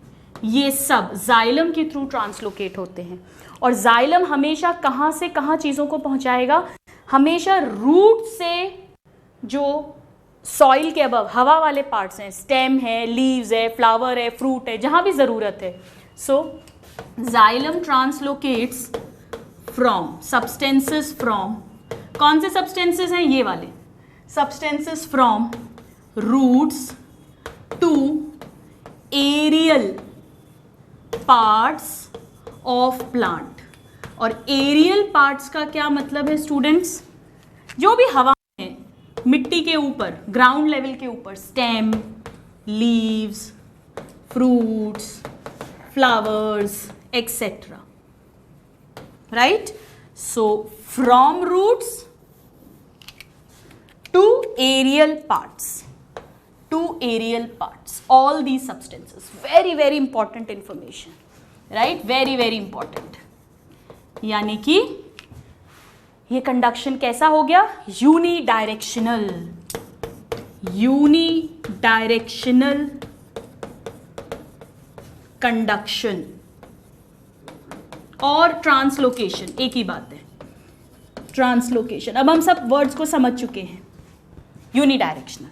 ये सब जाइलम के थ्रू ट्रांसलोकेट होते हैं। और जाइलम हमेशा कहाँ से कहाँ चीज़ों को पहुँचाएगा? हमेशा रूट से जो सॉइल के अबव हवा वाले पार्ट्स हैं, स्टेम है, लीव्स है, फ्लावर है, फ्रूट है, जहाँ भी ज़रूरत है। So xylem translocates from substances from, कौन से सब्सटेंसेस हैं? ये वाले substances from roots to aerial parts of plant. और एरियल पार्ट्स का क्या मतलब है स्टूडेंट्स? जो भी हवा में है, मिट्टी के ऊपर, ग्राउंड लेवल के ऊपर, stem, leaves, fruits, flowers etcetera, right? So from roots to aerial parts, all these substances, very important information, right? very important। यानी कि ये कंडक्शन कैसा हो गया? यूनिडायरेक्शनल कंडक्शन और ट्रांसलोकेशन एक ही बात है। ट्रांसलोकेशन, अब हम सब वर्ड्स को समझ चुके हैं। यूनिडायरेक्शनल,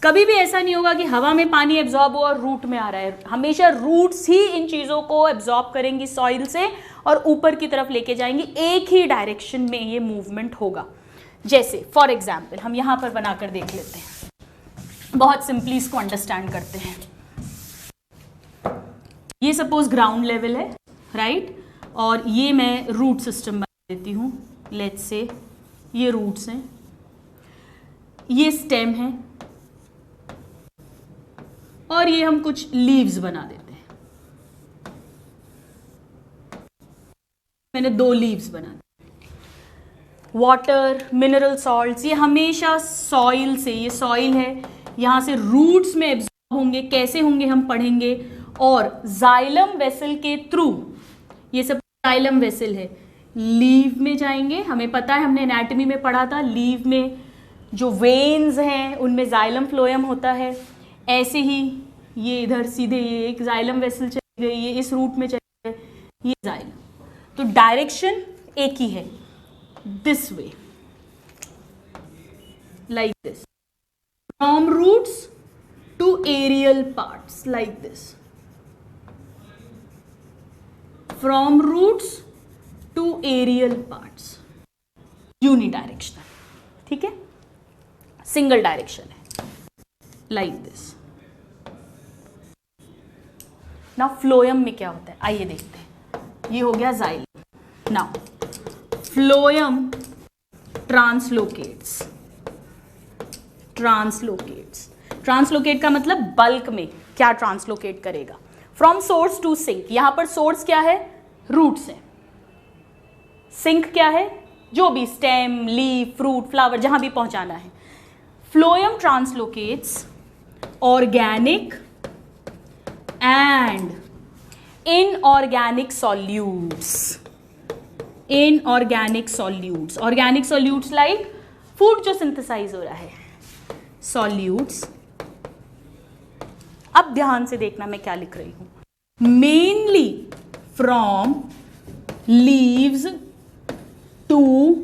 कभी भी ऐसा नहीं होगा कि हवा में पानी एब्जॉर्ब हो और रूट में आ रहा है। हमेशा रूट्स ही इन चीज़ों को एब्जॉर्ब करेंगी सॉइल से और ऊपर की तरफ लेके जाएंगी। एक ही डायरेक्शन में ये मूवमेंट होगा। जैसे फॉर एग्जाम्पल हम यहाँ पर बनाकर देख लेते हैं, बहुत सिंपली इसको अंडरस्टैंड करते हैं। ये सपोज ग्राउंड लेवल है, राइट? और ये मैं रूट सिस्टम बना देती हूँ। लेट्स से ये रूट्स हैं, ये स्टेम है, और ये हम कुछ लीव्स बना देते हैं। मैंने 2 लीव्स बना दी। वाटर, मिनरल सॉल्ट्स, ये हमेशा सॉइल से, ये सॉइल है, यहाँ से रूट्स में एब्जॉर्ब होंगे। कैसे होंगे हम पढ़ेंगे। और जाइलम वेसल के थ्रू, ये सब जाइलम वेसल है, लीव में जाएंगे। हमें पता है, हमने एनाटॉमी में पढ़ा था, लीव में जो वेन्स हैं उनमें जाइलम फ्लोएम होता है। ऐसे ही ये इधर सीधे ये एक जाइलम वेसल चली गई, ये इस रूट में चली गई, ये जाइलम। तो डायरेक्शन एक ही है, this way, like this, from roots to aerial parts, like this, from roots to aerial parts, unidirectional. ठीक है, सिंगल डायरेक्शन है, लाइक दिस। नाउ फ्लोएम में क्या होता है, आइए देखते हैं। ये हो गया जाइलम। नाउ फ्लोएम ट्रांसलोकेट्स, ट्रांसलोकेट का मतलब बल्क में क्या ट्रांसलोकेट करेगा। फ्रॉम सोर्स टू सिंक, यहां पर सोर्स क्या है, रूट्स है। सिंक क्या है, जो भी स्टेम, लीफ, फ्रूट, फ्लावर, जहां भी पहुंचाना है। Phloem translocates organic and inorganic solutes, organic solutes like food जो सिंथेसाइज हो रहा है, सॉल्यूट्स। अब ध्यान से देखना मैं क्या लिख रही हूं। Mainly from leaves to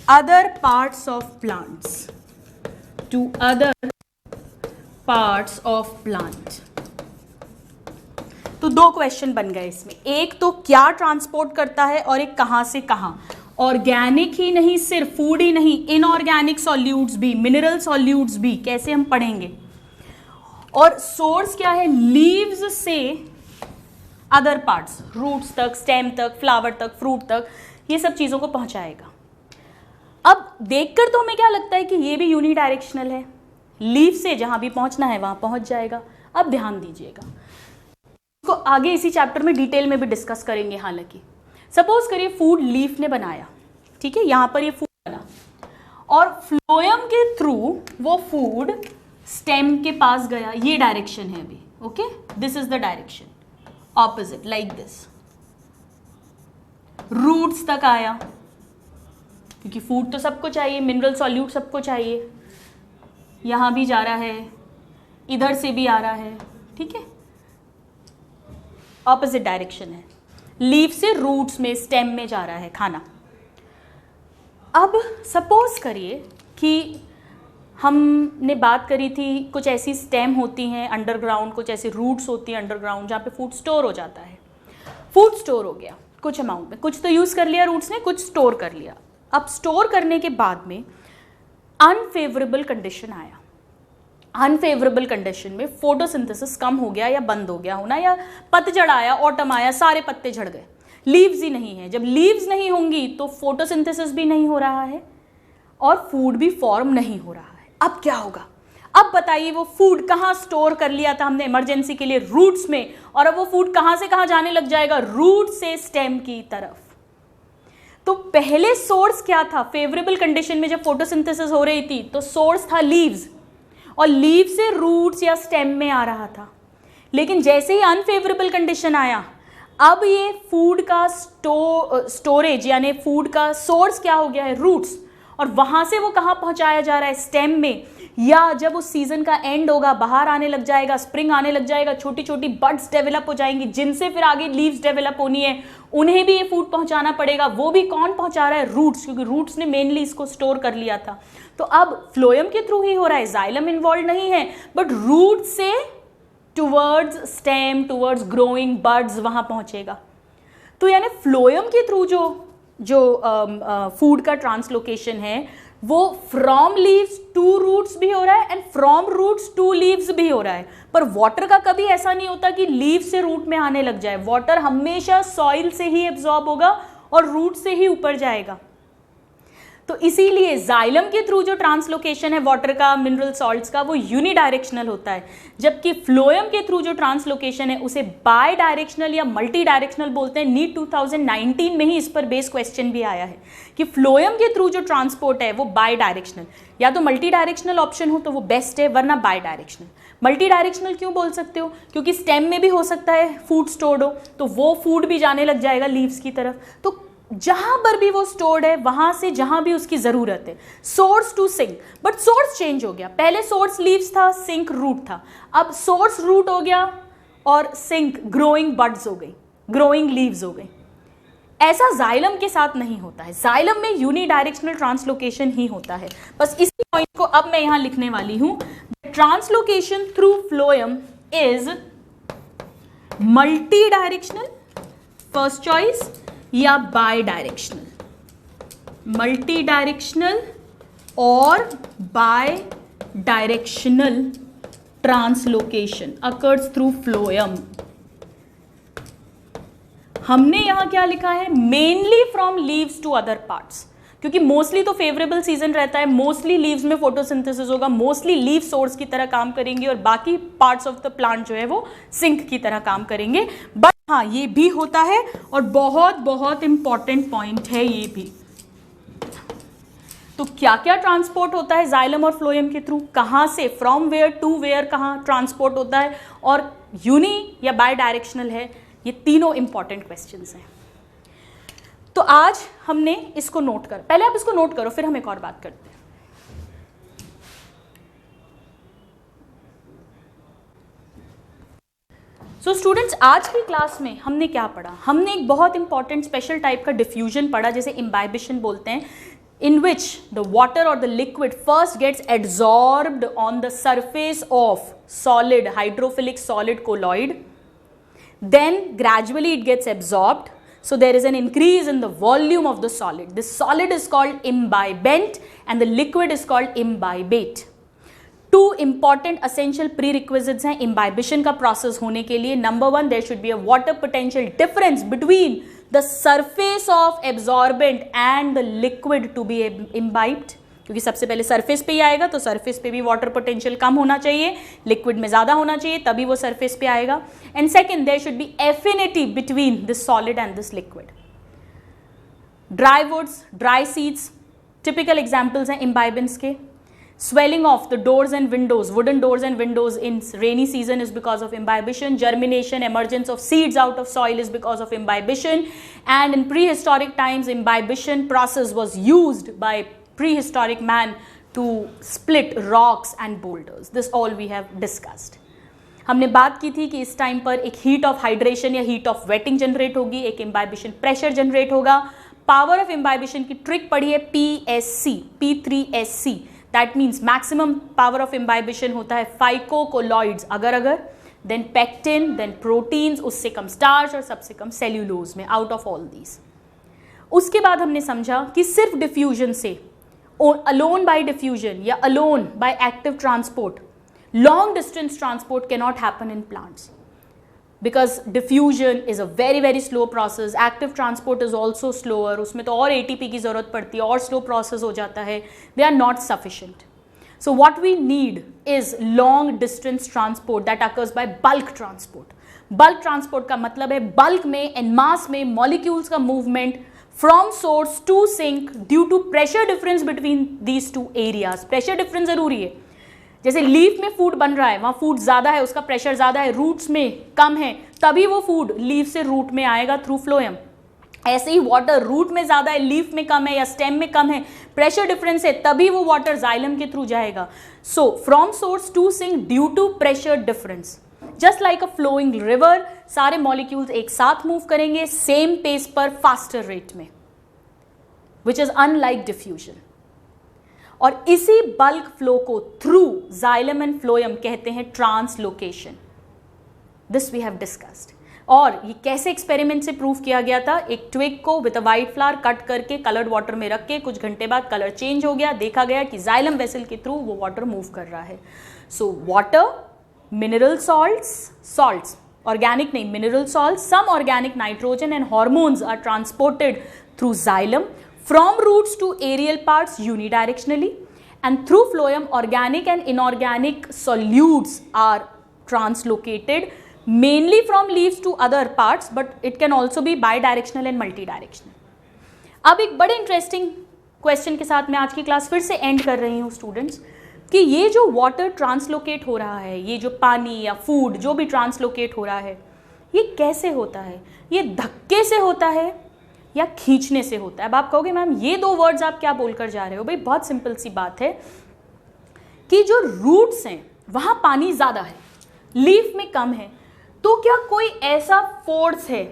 other parts of plants, to other parts of plant. तो दो क्वेश्चन बन गए इसमें, एक तो क्या ट्रांसपोर्ट करता है और एक कहां से कहां। ऑर्गेनिक ही नहीं, सिर्फ फूड ही नहीं, इनऑर्गेनिक सॉल्यूट्स भी, मिनरल सॉल्यूट्स भी, कैसे हम पढ़ेंगे। और सोर्स क्या है, लीव्स से अदर पार्ट्स, रूट्स तक, स्टेम तक, फ्लावर तक, फ्रूट तक, ये सब चीजों को पहुंचाएगा। अब देखकर तो हमें क्या लगता है कि ये भी यूनिडायरेक्शनल है, लीव से जहां भी पहुंचना है वहां पहुंच जाएगा। अब ध्यान दीजिएगा, इसको आगे इसी चैप्टर में डिटेल में भी डिस्कस करेंगे। हालांकि सपोज करिए फूड लीफ ने बनाया, ठीक है, यहां पर ये फूड बना और फ्लोएम के थ्रू वो फूड स्टेम के पास गया, ये डायरेक्शन है अभी, okay, this is the direction, opposite like this. Roots तक आया, क्योंकि फूड तो सबको चाहिए, मिनरल सॉल्यूट सबको चाहिए, यहां भी जा रहा है, इधर से भी आ रहा है, ठीक है, ऑपोजिट डायरेक्शन है। लीफ से रूट्स में, स्टेम में जा रहा है खाना। अब सपोज करिए कि हमने बात करी थी कुछ ऐसी स्टेम होती हैं अंडरग्राउंड, कुछ ऐसी रूट्स होती हैं अंडरग्राउंड जहाँ पे फूड स्टोर हो जाता है। फूड स्टोर हो गया कुछ अमाउंट में, कुछ तो यूज़ कर लिया रूट्स ने, कुछ स्टोर कर लिया। अब स्टोर करने के बाद में अनफेवरेबल कंडीशन आया, अनफेवरेबल कंडीशन में फोटोसिंथेसिस कम हो गया या बंद हो गया होना, या पतझड़ आया, ऑटम आया, सारे पत्ते झड़ गए, लीव्स ही नहीं है। जब लीव्स नहीं होंगी तो फोटोसिंथेसिस भी नहीं हो रहा है और फूड भी फॉर्म नहीं हो रहा है। अब क्या होगा, अब बताइए, वो फूड कहाँ स्टोर कर लिया था हमने इमरजेंसी के लिए, रूट्स में, और अब वो फूड कहाँ से कहाँ जाने लग जाएगा, रूट से स्टेम की तरफ। तो पहले सोर्स क्या था, फेवरेबल कंडीशन में जब फोटोसिंथेसिस हो रही थी तो सोर्स था लीव्स, और लीव से रूट्स या स्टेम में आ रहा था। लेकिन जैसे ही अनफेवरेबल कंडीशन आया, अब ये फूड का स्टोरेज यानी फूड का सोर्स क्या हो गया है, रूट्स, और वहां से वो कहाँ पहुंचाया जा रहा है, स्टेम में। या जब उस सीजन का एंड होगा, बाहर आने लग जाएगा, स्प्रिंग आने लग जाएगा, छोटी छोटी बड्स डेवलप हो जाएंगी जिनसे फिर आगे लीव्स डेवलप होनी है, उन्हें भी ये फूड पहुंचाना पड़ेगा। वो भी कौन पहुंचा रहा है, रूट्स, क्योंकि रूट्स ने मेनली इसको स्टोर कर लिया था। तो अब फ्लोएम के थ्रू ही हो रहा है, जाइलम इन्वॉल्व नहीं है, बट रूट से towards stem, towards growing buds वहां पहुंचेगा। तो यानी फ्लोएम के थ्रू जो फूड का ट्रांसलोकेशन है वो फ्रॉम लीव्स टू रूट्स भी हो रहा है and from roots to leaves भी हो रहा है। पर वाटर का कभी ऐसा नहीं होता कि लीव से रूट में आने लग जाए, वाटर हमेशा सॉइल से ही एब्जॉर्ब होगा और रूट से ही ऊपर जाएगा। तो इसीलिए जाइलम के थ्रू जो ट्रांसलोकेशन है वाटर का, मिनरल सॉल्ट्स का, वो यूनिडायरेक्शनल होता है, जबकि फ्लोएम के थ्रू जो ट्रांसलोकेशन है उसे बाय डायरेक्शनल या मल्टी डायरेक्शनल बोलते हैं। नीट 2019 में ही इस पर बेस क्वेश्चन भी आया है कि फ्लोएम के थ्रू जो ट्रांसपोर्ट है वो बाय डायरेक्शनल, या तो मल्टी डायरेक्शनल ऑप्शन हो तो वो बेस्ट है, वरना बाय डायरेक्शनल। मल्टी डायरेक्शनल क्यों बोल सकते हो, क्योंकि स्टेम में भी हो सकता है फूड स्टोर्ड हो, तो वो फूड भी जाने लग जाएगा लीव्स की तरफ। तो जहां पर भी वो स्टोर्ड है वहां से जहां भी उसकी जरूरत है, source to sink. But source change हो गया, पहले सोर्स लीव्स था, सिंक रूट था, अब सोर्स रूट हो गया और सिंक ग्रोइंग बड्स हो गई, ग्रोइंग लीव्स हो गई। ऐसा जाइलम के साथ नहीं होता है, जाइलम में यूनिडायरेक्शनल ट्रांसलोकेशन ही होता है। बस इसी पॉइंट को अब मैं यहां लिखने वाली हूं, translocation through phloem is multidirectional, first choice, या बाय डायरेक्शनल, मल्टी डायरेक्शनल और bidirectional translocation occurs through phloem. हमने यहां क्या लिखा है, mainly from leaves to other parts, क्योंकि मोस्टली तो फेवरेबल सीजन रहता है, मोस्टली लीव्स में फोटोसिंथेसिस होगा, मोस्टली लीव सोर्स की तरह काम करेंगे और बाकी पार्ट्स ऑफ द प्लांट जो है वो सिंक की तरह काम करेंगे। बट हाँ, ये भी होता है और बहुत बहुत इंपॉर्टेंट पॉइंट है ये भी। तो क्या क्या ट्रांसपोर्ट होता है जाइलम और फ्लोएम के थ्रू, कहां से, फ्रॉम वेयर टू वेयर कहां ट्रांसपोर्ट होता है, और यूनी या बाय डायरेक्शनल है, ये तीनों इंपॉर्टेंट क्वेश्चंस हैं। तो आज हमने इसको नोट कर, पहले आप इसको नोट करो फिर हम एक और बात करते हैं। सो स्टूडेंट्स, आज की क्लास में हमने क्या पढ़ा, हमने एक बहुत इंपॉर्टेंट स्पेशल टाइप का डिफ्यूजन पढ़ा, जैसे इम्बाइबिशन बोलते हैं। in which the water or the liquid first gets adsorbed on the surface of solid, hydrophilic solid colloid, then gradually it gets absorbed. So there is an increase in the volume of the solid. This solid is called imbibent and the liquid is called imbibate. Two important essential prerequisites हैं imbibition का process होने के लिए. Number one, there should be a water potential difference between the surface of absorbent and the liquid to be imbibed. क्योंकि सबसे पहले surface पे ही आएगा, तो सरफेस पे भी वाटर पोटेंशियल कम होना चाहिए, लिक्विड में ज़्यादा होना चाहिए, तभी वो सरफेस पे आएगा. And second, there should be affinity between this solid and this liquid. Dry woods, dry seeds typical examples हैं इम्बाइबेंस के. Swelling of the doors and windows, wooden doors and windows in rainy season is because of imbibition. Germination, emergence of seeds out of soil is because of imbibition. And in prehistoric times, imbibition process was used by prehistoric man to split rocks and boulders. This all we have discussed. हमने बात की थी कि इस time पर एक heat of hydration या heat of waiting generate होगी, एक इम्बाइबिशन प्रेशर जनरेट होगा. पावर ऑफ इम्बाइबिशन की ट्रिक पढ़ी है PSC, P3SC. That means maximum power of imbibition होता है फाइकोकोलॉइड्स अगर देन पेक्टिन, देन प्रोटीन्स, उससे कम स्टार्च और सबसे कम सेल्यूलोज में, आउट ऑफ ऑल दीज. उसके बाद हमने समझा कि सिर्फ डिफ्यूजन से, अलोन बाय डिफ्यूजन या alone by active transport, long distance transport can not happen in plants because diffusion is a very very slow process. Active transport is also slower. उसमें तो और ATP की ज़रूरत पड़ती है और slow process हो जाता है. They are not sufficient. So what we need is long distance transport that occurs by bulk transport. Bulk transport का मतलब है bulk में and mass में molecules का movement from source to sink due to pressure difference between these two areas. Pressure difference ज़रूरी है. जैसे leaf में फूड बन रहा है, वहाँ फूड ज़्यादा है, उसका प्रेशर ज़्यादा है, रूट्स में कम है, तभी वो फूड लीफ से रूट में आएगा थ्रू फ्लोएम. ऐसे ही वाटर रूट में ज़्यादा है, लीफ में कम है या स्टेम में कम है, प्रेशर डिफरेंस है, तभी वो वाटर जाइलम के थ्रू जाएगा. So from source to sink due to pressure difference. Just like a flowing river, सारे मॉलिक्यूल्स एक साथ मूव करेंगे सेम पेस पर फास्टर रेट में, विच इज अनलाइक डिफ्यूजन. और इसी बल्क फ्लो को थ्रू जाइलम एंड फ्लोएम कहते हैं translocation. This we have discussed. और ये कैसे एक्सपेरिमेंट से प्रूव किया गया था? एक ट्विग को with a white flower cut करके कलर्ड वाटर में रख के कुछ घंटे बाद कलर चेंज हो गया, देखा गया कि जाइलम वेसल के थ्रू वो वाटर मूव कर रहा है. So water, mineral salts, organic नहीं, mineral salts, some organic nitrogen and hormones are transported through xylem from roots to aerial parts unidirectionally, and through phloem organic and inorganic solutes are translocated mainly from leaves to other parts, but it can also be bidirectional and multidirectional. अब एक बड़े interesting question के साथ मैं आज की class फिर से एंड कर रही हूँ स्टूडेंट्स, कि ये जो वाटर ट्रांसलोकेट हो रहा है, ये जो पानी या फूड जो भी ट्रांसलोकेट हो रहा है, ये कैसे होता है? ये धक्के से होता है या खींचने से होता है? अब आप कहोगे मैम ये दो वर्ड्स आप क्या बोलकर जा रहे हो? भाई बहुत सिंपल सी बात है कि जो रूट्स हैं वहां पानी ज्यादा है, लीफ में कम है, तो क्या कोई ऐसा फोर्स है?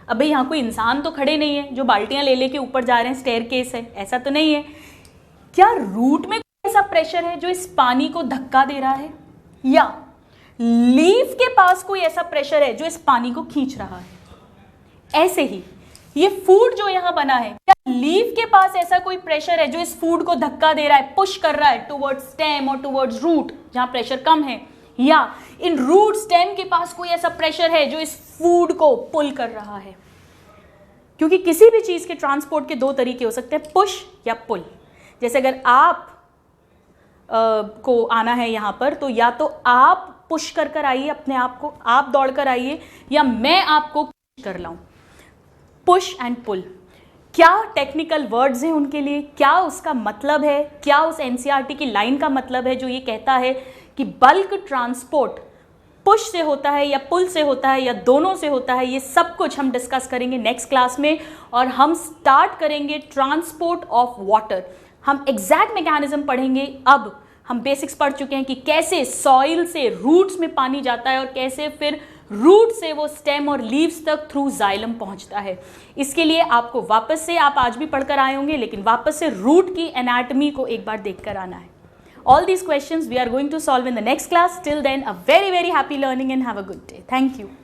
अब भाई यहाँ कोई इंसान तो खड़े नहीं है जो बाल्टियां ले लेके ऊपर जा रहे हैं, स्टेयरकेस है, ऐसा तो नहीं है. क्या रूट में कोई ऐसा प्रेशर है जो इस पानी को धक्का दे रहा है, या लीफ के पास कोई ऐसा प्रेशर है जो इस पानी को खींच रहा है? ऐसे ही ये फूड जो यहाँ बना है, क्या लीफ के पास ऐसा कोई प्रेशर है जो इस फूड को धक्का दे रहा है, पुश कर रहा है टुवर्ड्स स्टेम और टुवर्ड्स रूट जहाँ प्रेशर कम है, या इन रूट स्टेम के पास कोई ऐसा प्रेशर है जो इस फूड को पुल कर रहा है? क्योंकि किसी भी चीज़ के ट्रांसपोर्ट के दो तरीके हो सकते हैं, पुश या पुल. जैसे अगर आप को आना है यहाँ पर, तो या तो आप पुश कर आइए अपने आप को, आप दौड़ कर आइए, या मैं आपको पुश कर लाऊं. पुश एंड पुल क्या टेक्निकल वर्ड्स हैं उनके लिए? क्या उसका मतलब है? क्या उस एनसीईआरटी की लाइन का मतलब है जो ये कहता है कि बल्क ट्रांसपोर्ट पुश से होता है या पुल से होता है या दोनों से होता है? ये सब कुछ हम डिस्कस करेंगे नेक्स्ट क्लास में, और हम स्टार्ट करेंगे ट्रांसपोर्ट ऑफ वाटर. हम एग्जैक्ट मैकेनिज्म पढ़ेंगे. अब हम बेसिक्स पढ़ चुके हैं कि कैसे सॉइल से रूट्स में पानी जाता है और कैसे फिर रूट से वो स्टेम और लीव्स तक थ्रू जाइलम पहुंचता है। इसके लिए आपको वापस से, आप आज भी पढ़कर आए होंगे, लेकिन वापस से रूट की एनाटॉमी को एक बार देखकर आना है। All these questions we are going to solve in the next class. Till then, a very, very happy learning and have a good day. Thank you.